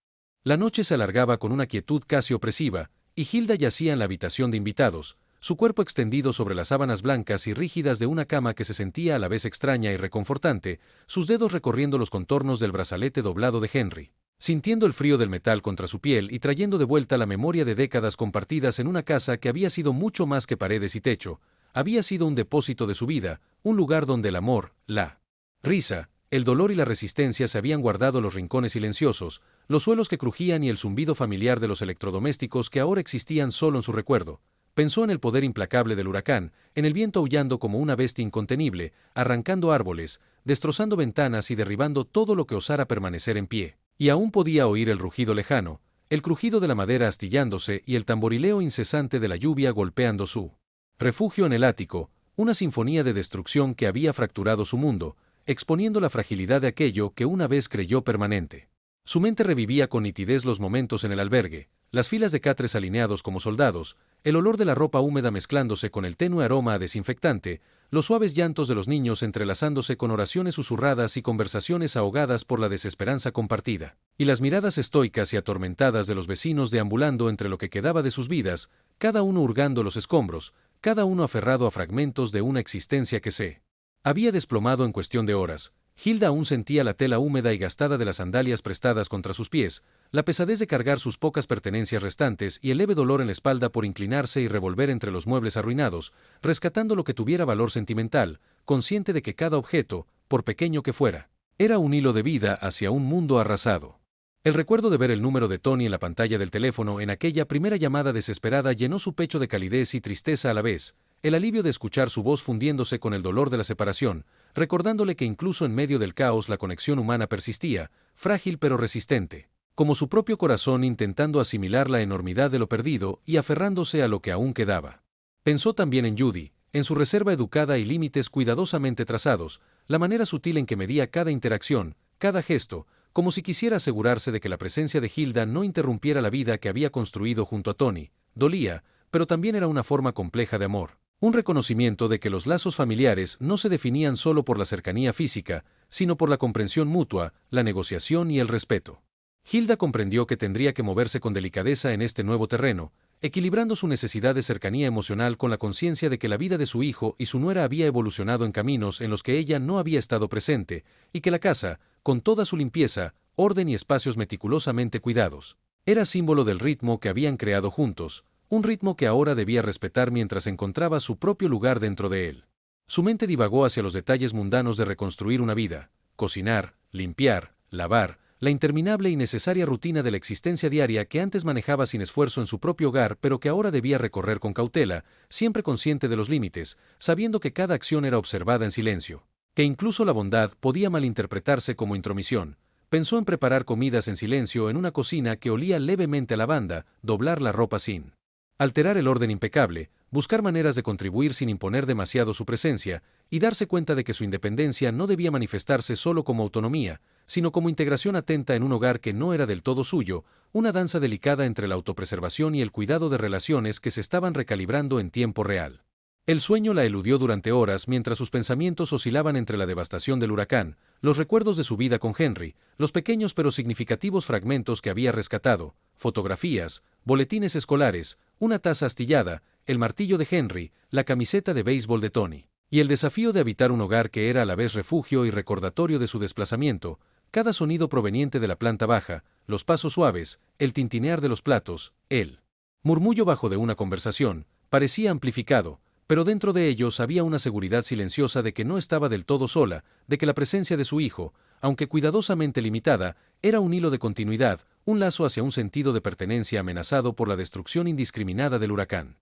La noche se alargaba con una quietud casi opresiva, y Hilda yacía en la habitación de invitados, su cuerpo extendido sobre las sábanas blancas y rígidas de una cama que se sentía a la vez extraña y reconfortante, sus dedos recorriendo los contornos del brazalete doblado de Henry, sintiendo el frío del metal contra su piel y trayendo de vuelta la memoria de décadas compartidas en una casa que había sido mucho más que paredes y techo, había sido un depósito de su vida, un lugar donde el amor, la risa, el dolor y la resistencia se habían guardado los rincones silenciosos, los suelos que crujían y el zumbido familiar de los electrodomésticos que ahora existían solo en su recuerdo. Pensó en el poder implacable del huracán, en el viento aullando como una bestia incontenible, arrancando árboles, destrozando ventanas y derribando todo lo que osara permanecer en pie. Y aún podía oír el rugido lejano, el crujido de la madera astillándose y el tamborileo incesante de la lluvia golpeando su refugio en el ático, una sinfonía de destrucción que había fracturado su mundo, exponiendo la fragilidad de aquello que una vez creyó permanente. Su mente revivía con nitidez los momentos en el albergue, las filas de catres alineados como soldados, el olor de la ropa húmeda mezclándose con el tenue aroma a desinfectante, los suaves llantos de los niños entrelazándose con oraciones susurradas y conversaciones ahogadas por la desesperanza compartida, y las miradas estoicas y atormentadas de los vecinos deambulando entre lo que quedaba de sus vidas, cada uno hurgando los escombros, cada uno aferrado a fragmentos de una existencia que se había desplomado en cuestión de horas. Hilda aún sentía la tela húmeda y gastada de las sandalias prestadas contra sus pies, la pesadez de cargar sus pocas pertenencias restantes y el leve dolor en la espalda por inclinarse y revolver entre los muebles arruinados, rescatando lo que tuviera valor sentimental, consciente de que cada objeto, por pequeño que fuera, era un hilo de vida hacia un mundo arrasado. El recuerdo de ver el número de Tony en la pantalla del teléfono en aquella primera llamada desesperada llenó su pecho de calidez y tristeza a la vez, el alivio de escuchar su voz fundiéndose con el dolor de la separación, recordándole que incluso en medio del caos la conexión humana persistía, frágil pero resistente, como su propio corazón intentando asimilar la enormidad de lo perdido y aferrándose a lo que aún quedaba. Pensó también en Judy, en su reserva educada y límites cuidadosamente trazados, la manera sutil en que medía cada interacción, cada gesto, como si quisiera asegurarse de que la presencia de Hilda no interrumpiera la vida que había construido junto a Tony. Dolía, pero también era una forma compleja de amor. Un reconocimiento de que los lazos familiares no se definían solo por la cercanía física, sino por la comprensión mutua, la negociación y el respeto. Hilda comprendió que tendría que moverse con delicadeza en este nuevo terreno, equilibrando su necesidad de cercanía emocional con la conciencia de que la vida de su hijo y su nuera había evolucionado en caminos en los que ella no había estado presente, y que la casa, con toda su limpieza, orden y espacios meticulosamente cuidados, era símbolo del ritmo que habían creado juntos, un ritmo que ahora debía respetar mientras encontraba su propio lugar dentro de él. Su mente divagó hacia los detalles mundanos de reconstruir una vida, cocinar, limpiar, lavar, la interminable y necesaria rutina de la existencia diaria que antes manejaba sin esfuerzo en su propio hogar pero que ahora debía recorrer con cautela, siempre consciente de los límites, sabiendo que cada acción era observada en silencio, que incluso la bondad podía malinterpretarse como intromisión. Pensó en preparar comidas en silencio en una cocina que olía levemente a lavanda, doblar la ropa sin alterar el orden impecable, buscar maneras de contribuir sin imponer demasiado su presencia, y darse cuenta de que su independencia no debía manifestarse solo como autonomía, sino como integración atenta en un hogar que no era del todo suyo, una danza delicada entre la autopreservación y el cuidado de relaciones que se estaban recalibrando en tiempo real. El sueño la eludió durante horas mientras sus pensamientos oscilaban entre la devastación del huracán, los recuerdos de su vida con Henry, los pequeños pero significativos fragmentos que había rescatado, fotografías, boletines escolares, una taza astillada, el martillo de Henry, la camiseta de béisbol de Tony, y el desafío de habitar un hogar que era a la vez refugio y recordatorio de su desplazamiento, cada sonido proveniente de la planta baja, los pasos suaves, el tintinear de los platos, el murmullo bajo de una conversación, parecía amplificado, pero dentro de ellos había una seguridad silenciosa de que no estaba del todo sola, de que la presencia de su hijo, aunque cuidadosamente limitada, era un hilo de continuidad, un lazo hacia un sentido de pertenencia amenazado por la destrucción indiscriminada del huracán.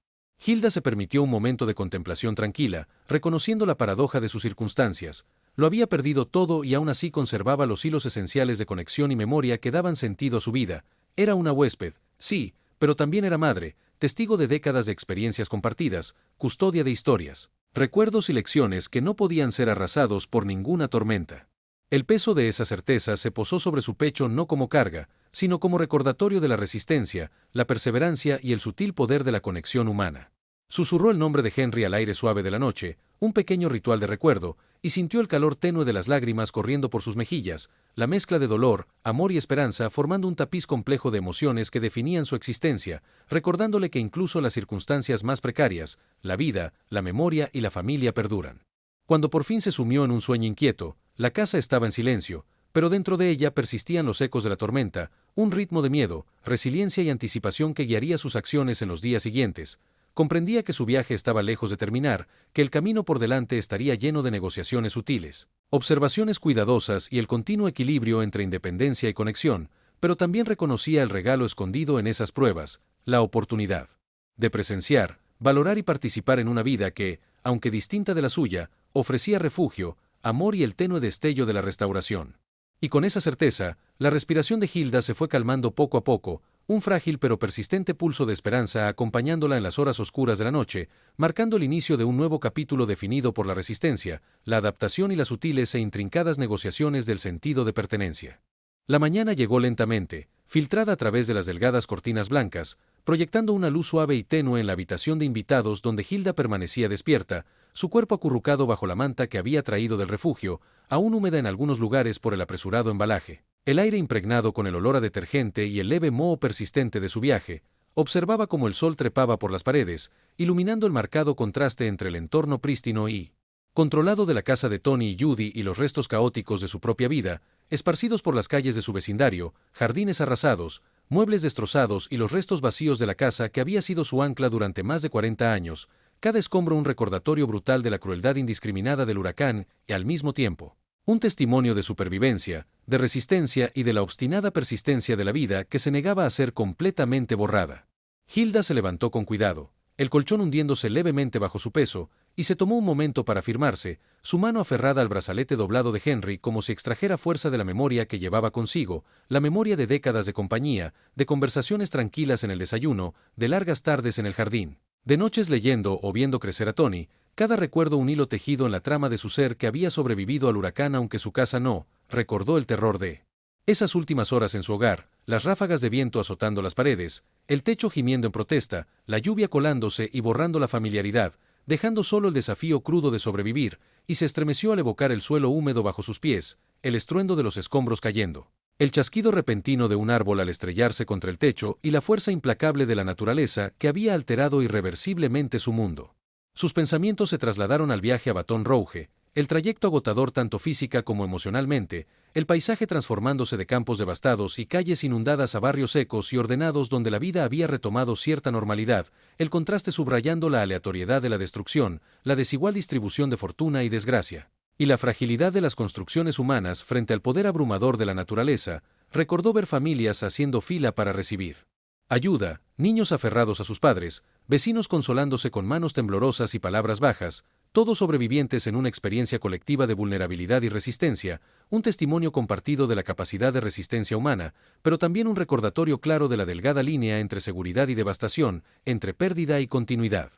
Hilda se permitió un momento de contemplación tranquila, reconociendo la paradoja de sus circunstancias. Lo había perdido todo y aún así conservaba los hilos esenciales de conexión y memoria que daban sentido a su vida. Era una huésped, sí, pero también era madre, testigo de décadas de experiencias compartidas, custodia de historias, recuerdos y lecciones que no podían ser arrasados por ninguna tormenta. El peso de esa certeza se posó sobre su pecho no como carga, sino como recordatorio de la resistencia, la perseverancia y el sutil poder de la conexión humana. Susurró el nombre de Henry al aire suave de la noche, un pequeño ritual de recuerdo, y sintió el calor tenue de las lágrimas corriendo por sus mejillas, la mezcla de dolor, amor y esperanza formando un tapiz complejo de emociones que definían su existencia, recordándole que incluso las circunstancias más precarias, la vida, la memoria y la familia perduran. Cuando por fin se sumió en un sueño inquieto, la casa estaba en silencio, pero dentro de ella persistían los ecos de la tormenta, un ritmo de miedo, resiliencia y anticipación que guiaría sus acciones en los días siguientes. Comprendía que su viaje estaba lejos de terminar, que el camino por delante estaría lleno de negociaciones sutiles, observaciones cuidadosas y el continuo equilibrio entre independencia y conexión, pero también reconocía el regalo escondido en esas pruebas, la oportunidad de presenciar, valorar y participar en una vida que, aunque distinta de la suya, ofrecía refugio, amor y el tenue destello de la restauración. Y con esa certeza, la respiración de Hilda se fue calmando poco a poco, un frágil pero persistente pulso de esperanza acompañándola en las horas oscuras de la noche, marcando el inicio de un nuevo capítulo definido por la resistencia, la adaptación y las sutiles e intrincadas negociaciones del sentido de pertenencia. La mañana llegó lentamente, filtrada a través de las delgadas cortinas blancas, proyectando una luz suave y tenue en la habitación de invitados donde Hilda permanecía despierta, su cuerpo acurrucado bajo la manta que había traído del refugio, aún húmeda en algunos lugares por el apresurado embalaje. El aire impregnado con el olor a detergente y el leve moho persistente de su viaje, observaba cómo el sol trepaba por las paredes, iluminando el marcado contraste entre el entorno prístino y controlado de la casa de Tony y Judy y los restos caóticos de su propia vida, esparcidos por las calles de su vecindario, jardines arrasados, muebles destrozados y los restos vacíos de la casa que había sido su ancla durante más de 40 años, cada escombro un recordatorio brutal de la crueldad indiscriminada del huracán y al mismo tiempo un testimonio de supervivencia, de resistencia y de la obstinada persistencia de la vida que se negaba a ser completamente borrada. Hilda se levantó con cuidado, el colchón hundiéndose levemente bajo su peso, y se tomó un momento para afirmarse, su mano aferrada al brazalete doblado de Henry como si extrajera fuerza de la memoria que llevaba consigo, la memoria de décadas de compañía, de conversaciones tranquilas en el desayuno, de largas tardes en el jardín, de noches leyendo o viendo crecer a Tony, cada recuerdo un hilo tejido en la trama de su ser que había sobrevivido al huracán aunque su casa no, recordó el terror de esas últimas horas en su hogar, las ráfagas de viento azotando las paredes, el techo gimiendo en protesta, la lluvia colándose y borrando la familiaridad, dejando solo el desafío crudo de sobrevivir, y se estremeció al evocar el suelo húmedo bajo sus pies, el estruendo de los escombros cayendo, el chasquido repentino de un árbol al estrellarse contra el techo y la fuerza implacable de la naturaleza que había alterado irreversiblemente su mundo. Sus pensamientos se trasladaron al viaje a Baton Rouge, el trayecto agotador tanto física como emocionalmente, el paisaje transformándose de campos devastados y calles inundadas a barrios secos y ordenados donde la vida había retomado cierta normalidad, el contraste subrayando la aleatoriedad de la destrucción, la desigual distribución de fortuna y desgracia, y la fragilidad de las construcciones humanas frente al poder abrumador de la naturaleza, recordó ver familias haciendo fila para recibir ayuda, niños aferrados a sus padres, vecinos consolándose con manos temblorosas y palabras bajas, todos sobrevivientes en una experiencia colectiva de vulnerabilidad y resistencia, un testimonio compartido de la capacidad de resistencia humana, pero también un recordatorio claro de la delgada línea entre seguridad y devastación, entre pérdida y continuidad.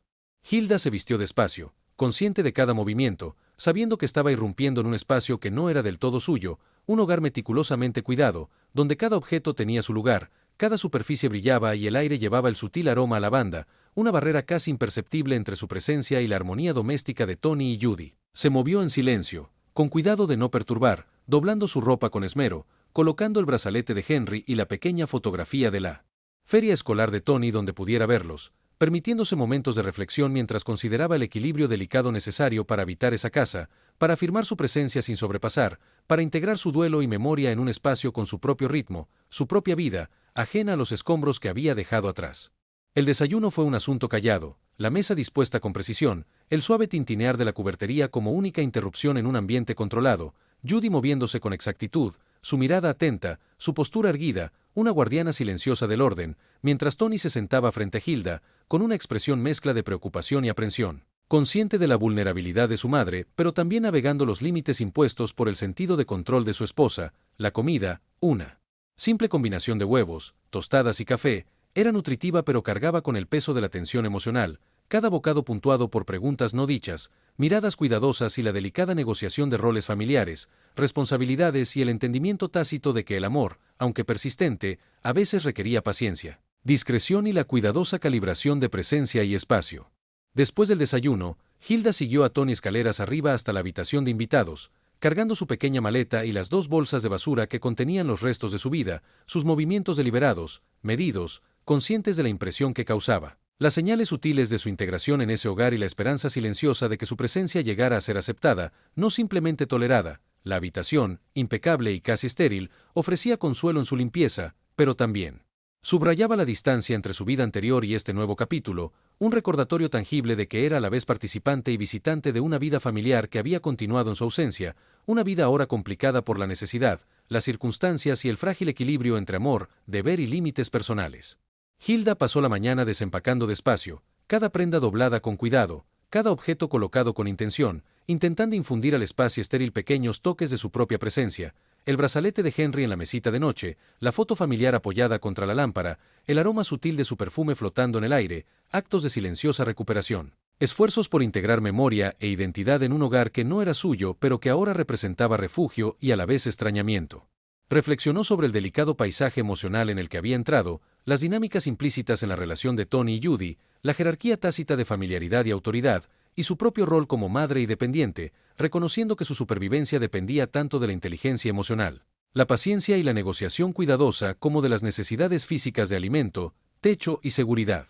Hilda se vistió despacio, consciente de cada movimiento, sabiendo que estaba irrumpiendo en un espacio que no era del todo suyo, un hogar meticulosamente cuidado, donde cada objeto tenía su lugar, cada superficie brillaba y el aire llevaba el sutil aroma a lavanda, una barrera casi imperceptible entre su presencia y la armonía doméstica de Tony y Judy. Se movió en silencio, con cuidado de no perturbar, doblando su ropa con esmero, colocando el brazalete de Henry y la pequeña fotografía de la feria escolar de Tony donde pudiera verlos, permitiéndose momentos de reflexión mientras consideraba el equilibrio delicado necesario para habitar esa casa, para afirmar su presencia sin sobrepasar, para integrar su duelo y memoria en un espacio con su propio ritmo, su propia vida, ajena a los escombros que había dejado atrás. El desayuno fue un asunto callado, la mesa dispuesta con precisión, el suave tintinear de la cubertería como única interrupción en un ambiente controlado, Judy moviéndose con exactitud, su mirada atenta, su postura erguida, una guardiana silenciosa del orden, mientras Tony se sentaba frente a Hilda, con una expresión mezcla de preocupación y aprensión, consciente de la vulnerabilidad de su madre, pero también navegando los límites impuestos por el sentido de control de su esposa, la comida, una simple combinación de huevos, tostadas y café, Era nutritiva pero cargaba con el peso de la tensión emocional, cada bocado puntuado por preguntas no dichas, miradas cuidadosas y la delicada negociación de roles familiares, responsabilidades y el entendimiento tácito de que el amor, aunque persistente, a veces requería paciencia, discreción y la cuidadosa calibración de presencia y espacio. Después del desayuno, Hilda siguió a Tony escaleras arriba hasta la habitación de invitados, cargando su pequeña maleta y las 2 bolsas de basura que contenían los restos de su vida, sus movimientos deliberados, medidos, conscientes de la impresión que causaba. Las señales sutiles de su integración en ese hogar y la esperanza silenciosa de que su presencia llegara a ser aceptada, no simplemente tolerada. La habitación, impecable y casi estéril, ofrecía consuelo en su limpieza, pero también subrayaba la distancia entre su vida anterior y este nuevo capítulo, un recordatorio tangible de que era a la vez participante y visitante de una vida familiar que había continuado en su ausencia, una vida ahora complicada por la necesidad, las circunstancias y el frágil equilibrio entre amor, deber y límites personales. Hilda pasó la mañana desempacando despacio, cada prenda doblada con cuidado, cada objeto colocado con intención, intentando infundir al espacio estéril pequeños toques de su propia presencia, el brazalete de Henry en la mesita de noche, la foto familiar apoyada contra la lámpara, el aroma sutil de su perfume flotando en el aire, actos de silenciosa recuperación. Esfuerzos por integrar memoria e identidad en un hogar que no era suyo pero que ahora representaba refugio y a la vez extrañamiento. Reflexionó sobre el delicado paisaje emocional en el que había entrado, las dinámicas implícitas en la relación de Tony y Judy, la jerarquía tácita de familiaridad y autoridad, y su propio rol como madre y dependiente, reconociendo que su supervivencia dependía tanto de la inteligencia emocional, la paciencia y la negociación cuidadosa como de las necesidades físicas de alimento, techo y seguridad.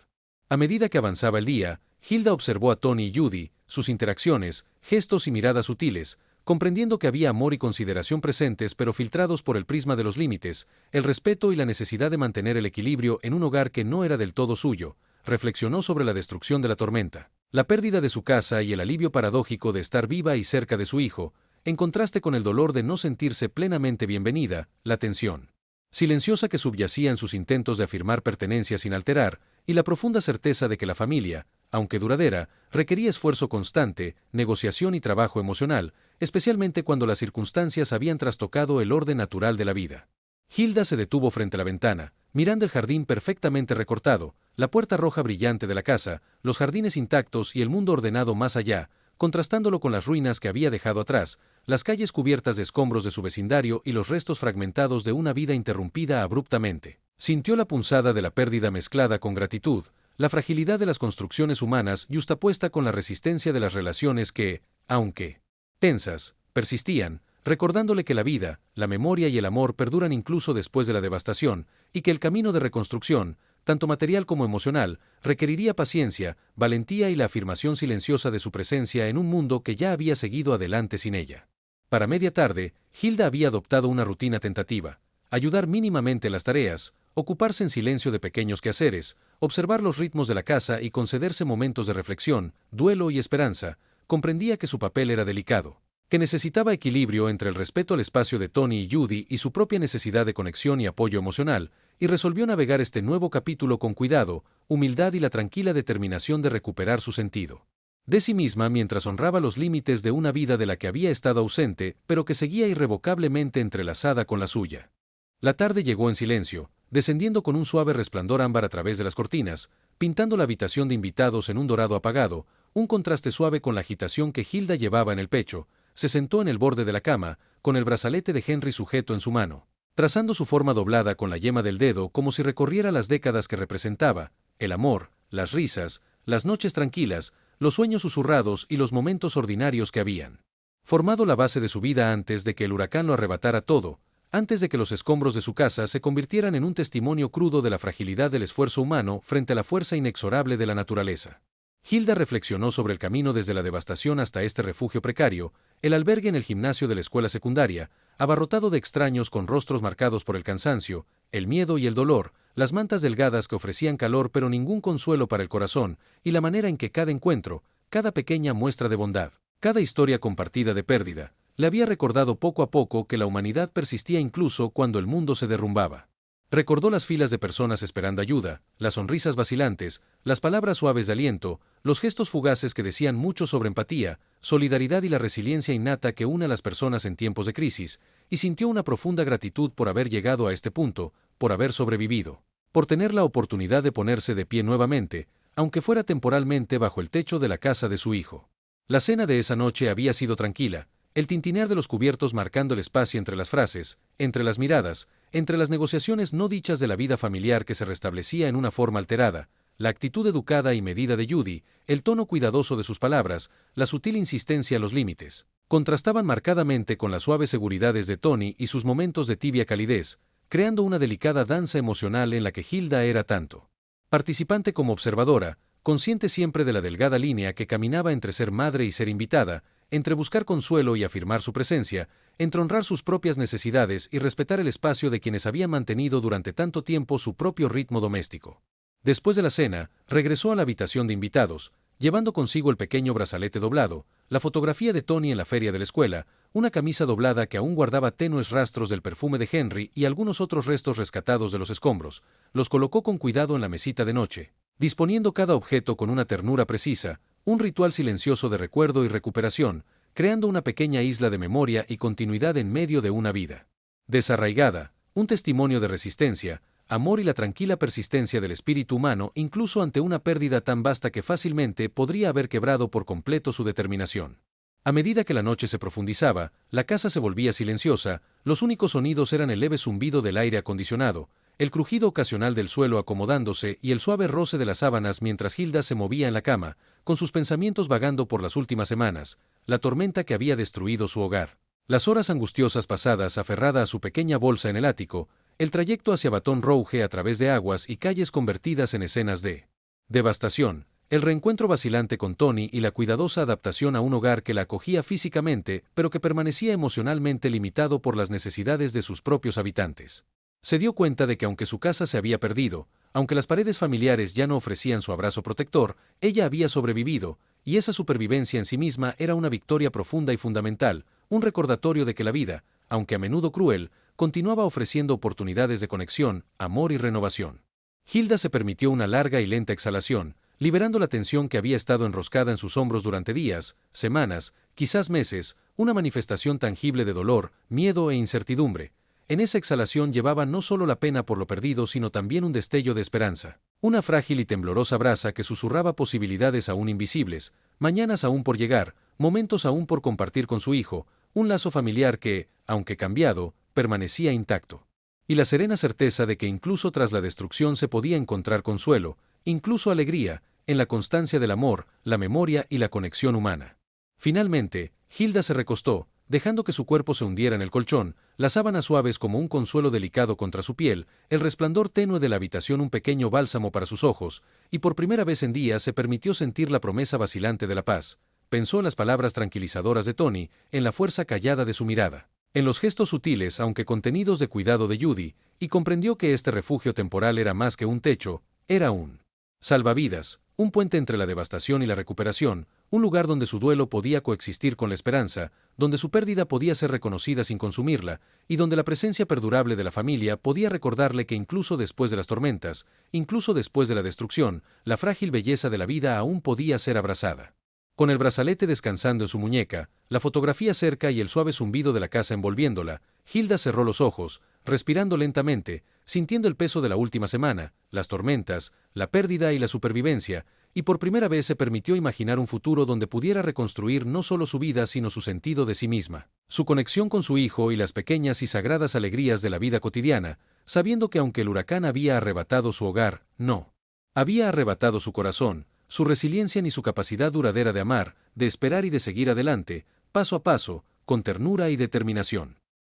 A medida que avanzaba el día, Hilda observó a Tony y Judy, sus interacciones, gestos y miradas sutiles, comprendiendo que había amor y consideración presentes pero filtrados por el prisma de los límites, el respeto y la necesidad de mantener el equilibrio en un hogar que no era del todo suyo. Reflexionó sobre la destrucción de la tormenta, la pérdida de su casa y el alivio paradójico de estar viva y cerca de su hijo, en contraste con el dolor de no sentirse plenamente bienvenida, la tensión silenciosa que subyacía en sus intentos de afirmar pertenencia sin alterar, y la profunda certeza de que la familia, aunque duradera, requería esfuerzo constante, negociación y trabajo emocional, especialmente cuando las circunstancias habían trastocado el orden natural de la vida. Hilda se detuvo frente a la ventana, mirando el jardín perfectamente recortado, la puerta roja brillante de la casa, los jardines intactos y el mundo ordenado más allá, contrastándolo con las ruinas que había dejado atrás, las calles cubiertas de escombros de su vecindario y los restos fragmentados de una vida interrumpida abruptamente. Sintió la punzada de la pérdida mezclada con gratitud, la fragilidad de las construcciones humanas yuxtapuesta con la resistencia de las relaciones que, aunque tensas, persistían, recordándole que la vida, la memoria y el amor perduran incluso después de la devastación, y que el camino de reconstrucción, tanto material como emocional, requeriría paciencia, valentía y la afirmación silenciosa de su presencia en un mundo que ya había seguido adelante sin ella. Para media tarde, Hilda había adoptado una rutina tentativa: ayudar mínimamente en las tareas, ocuparse en silencio de pequeños quehaceres, observar los ritmos de la casa y concederse momentos de reflexión, duelo y esperanza. Comprendía que su papel era delicado, que necesitaba equilibrio entre el respeto al espacio de Tony y Judy y su propia necesidad de conexión y apoyo emocional, y resolvió navegar este nuevo capítulo con cuidado, humildad y la tranquila determinación de recuperar su sentido de sí misma mientras honraba los límites de una vida de la que había estado ausente, pero que seguía irrevocablemente entrelazada con la suya. La tarde llegó en silencio, descendiendo con un suave resplandor ámbar a través de las cortinas, pintando la habitación de invitados en un dorado apagado, un contraste suave con la agitación que Hilda llevaba en el pecho. Se sentó en el borde de la cama, con el brazalete de Henry sujeto en su mano, trazando su forma doblada con la yema del dedo como si recorriera las décadas que representaba, el amor, las risas, las noches tranquilas, los sueños susurrados y los momentos ordinarios que habían formado la base de su vida antes de que el huracán lo arrebatara todo, antes de que los escombros de su casa se convirtieran en un testimonio crudo de la fragilidad del esfuerzo humano frente a la fuerza inexorable de la naturaleza. Hilda reflexionó sobre el camino desde la devastación hasta este refugio precario, el albergue en el gimnasio de la escuela secundaria, abarrotado de extraños con rostros marcados por el cansancio, el miedo y el dolor, las mantas delgadas que ofrecían calor pero ningún consuelo para el corazón, y la manera en que cada encuentro, cada pequeña muestra de bondad, cada historia compartida de pérdida, le había recordado poco a poco que la humanidad persistía incluso cuando el mundo se derrumbaba. Recordó las filas de personas esperando ayuda, las sonrisas vacilantes, las palabras suaves de aliento, los gestos fugaces que decían mucho sobre empatía, solidaridad y la resiliencia innata que une a las personas en tiempos de crisis, y sintió una profunda gratitud por haber llegado a este punto, por haber sobrevivido. por tener la oportunidad de ponerse de pie nuevamente, aunque fuera temporalmente bajo el techo de la casa de su hijo. La cena de esa noche había sido tranquila, el tintinear de los cubiertos marcando el espacio entre las frases, entre las miradas, entre las negociaciones no dichas de la vida familiar que se restablecía en una forma alterada, la actitud educada y medida de Judy, el tono cuidadoso de sus palabras, la sutil insistencia a los límites, contrastaban marcadamente con las suaves seguridades de Tony y sus momentos de tibia calidez, creando una delicada danza emocional en la que Hilda era tanto participante como observadora, consciente siempre de la delgada línea que caminaba entre ser madre y ser invitada, entre buscar consuelo y afirmar su presencia, entre honrar sus propias necesidades y respetar el espacio de quienes habían mantenido durante tanto tiempo su propio ritmo doméstico. Después de la cena, regresó a la habitación de invitados, llevando consigo el pequeño brazalete doblado, la fotografía de Tony en la feria de la escuela, una camisa doblada que aún guardaba tenues rastros del perfume de Henry y algunos otros restos rescatados de los escombros, los colocó con cuidado en la mesita de noche, disponiendo cada objeto con una ternura precisa, un ritual silencioso de recuerdo y recuperación, creando una pequeña isla de memoria y continuidad en medio de una vida desarraigada, un testimonio de resistencia, amor y la tranquila persistencia del espíritu humano incluso ante una pérdida tan vasta que fácilmente podría haber quebrado por completo su determinación. A medida que la noche se profundizaba, la casa se volvía silenciosa, los únicos sonidos eran el leve zumbido del aire acondicionado, el crujido ocasional del suelo acomodándose y el suave roce de las sábanas mientras Hilda se movía en la cama, con sus pensamientos vagando por las últimas semanas, la tormenta que había destruido su hogar, las horas angustiosas pasadas aferrada a su pequeña bolsa en el ático, el trayecto hacia Baton Rouge a través de aguas y calles convertidas en escenas de devastación, el reencuentro vacilante con Tony y la cuidadosa adaptación a un hogar que la acogía físicamente pero que permanecía emocionalmente limitado por las necesidades de sus propios habitantes. Se dio cuenta de que aunque su casa se había perdido, aunque las paredes familiares ya no ofrecían su abrazo protector, ella había sobrevivido, y esa supervivencia en sí misma era una victoria profunda y fundamental, un recordatorio de que la vida, aunque a menudo cruel, continuaba ofreciendo oportunidades de conexión, amor y renovación. Hilda se permitió una larga y lenta exhalación, liberando la tensión que había estado enroscada en sus hombros durante días, semanas, quizás meses, una manifestación tangible de dolor, miedo e incertidumbre. En esa exhalación llevaba no solo la pena por lo perdido, sino también un destello de esperanza, una frágil y temblorosa brasa que susurraba posibilidades aún invisibles, mañanas aún por llegar, momentos aún por compartir con su hijo, un lazo familiar que, aunque cambiado, permanecía intacto. Y la serena certeza de que incluso tras la destrucción se podía encontrar consuelo, incluso alegría, en la constancia del amor, la memoria y la conexión humana. Finalmente, Hilda se recostó, dejando que su cuerpo se hundiera en el colchón, las sábanas suaves como un consuelo delicado contra su piel, el resplandor tenue de la habitación un pequeño bálsamo para sus ojos, y por primera vez en días se permitió sentir la promesa vacilante de la paz. Pensó en las palabras tranquilizadoras de Tony, en la fuerza callada de su mirada, en los gestos sutiles aunque contenidos de cuidado de Judy, y comprendió que este refugio temporal era más que un techo, era un salvavidas, un puente entre la devastación y la recuperación, un lugar donde su duelo podía coexistir con la esperanza, donde su pérdida podía ser reconocida sin consumirla, y donde la presencia perdurable de la familia podía recordarle que incluso después de las tormentas, incluso después de la destrucción, la frágil belleza de la vida aún podía ser abrazada. Con el brazalete descansando en su muñeca, la fotografía cerca y el suave zumbido de la casa envolviéndola, Hilda cerró los ojos, respirando lentamente, sintiendo el peso de la última semana, las tormentas, la pérdida y la supervivencia, y por primera vez se permitió imaginar un futuro donde pudiera reconstruir no solo su vida sino su sentido de sí misma, su conexión con su hijo y las pequeñas y sagradas alegrías de la vida cotidiana, sabiendo que aunque el huracán había arrebatado su hogar, no había arrebatado su corazón, su resiliencia ni su capacidad duradera de amar, de esperar y de seguir adelante, paso a paso, con ternura y determinación.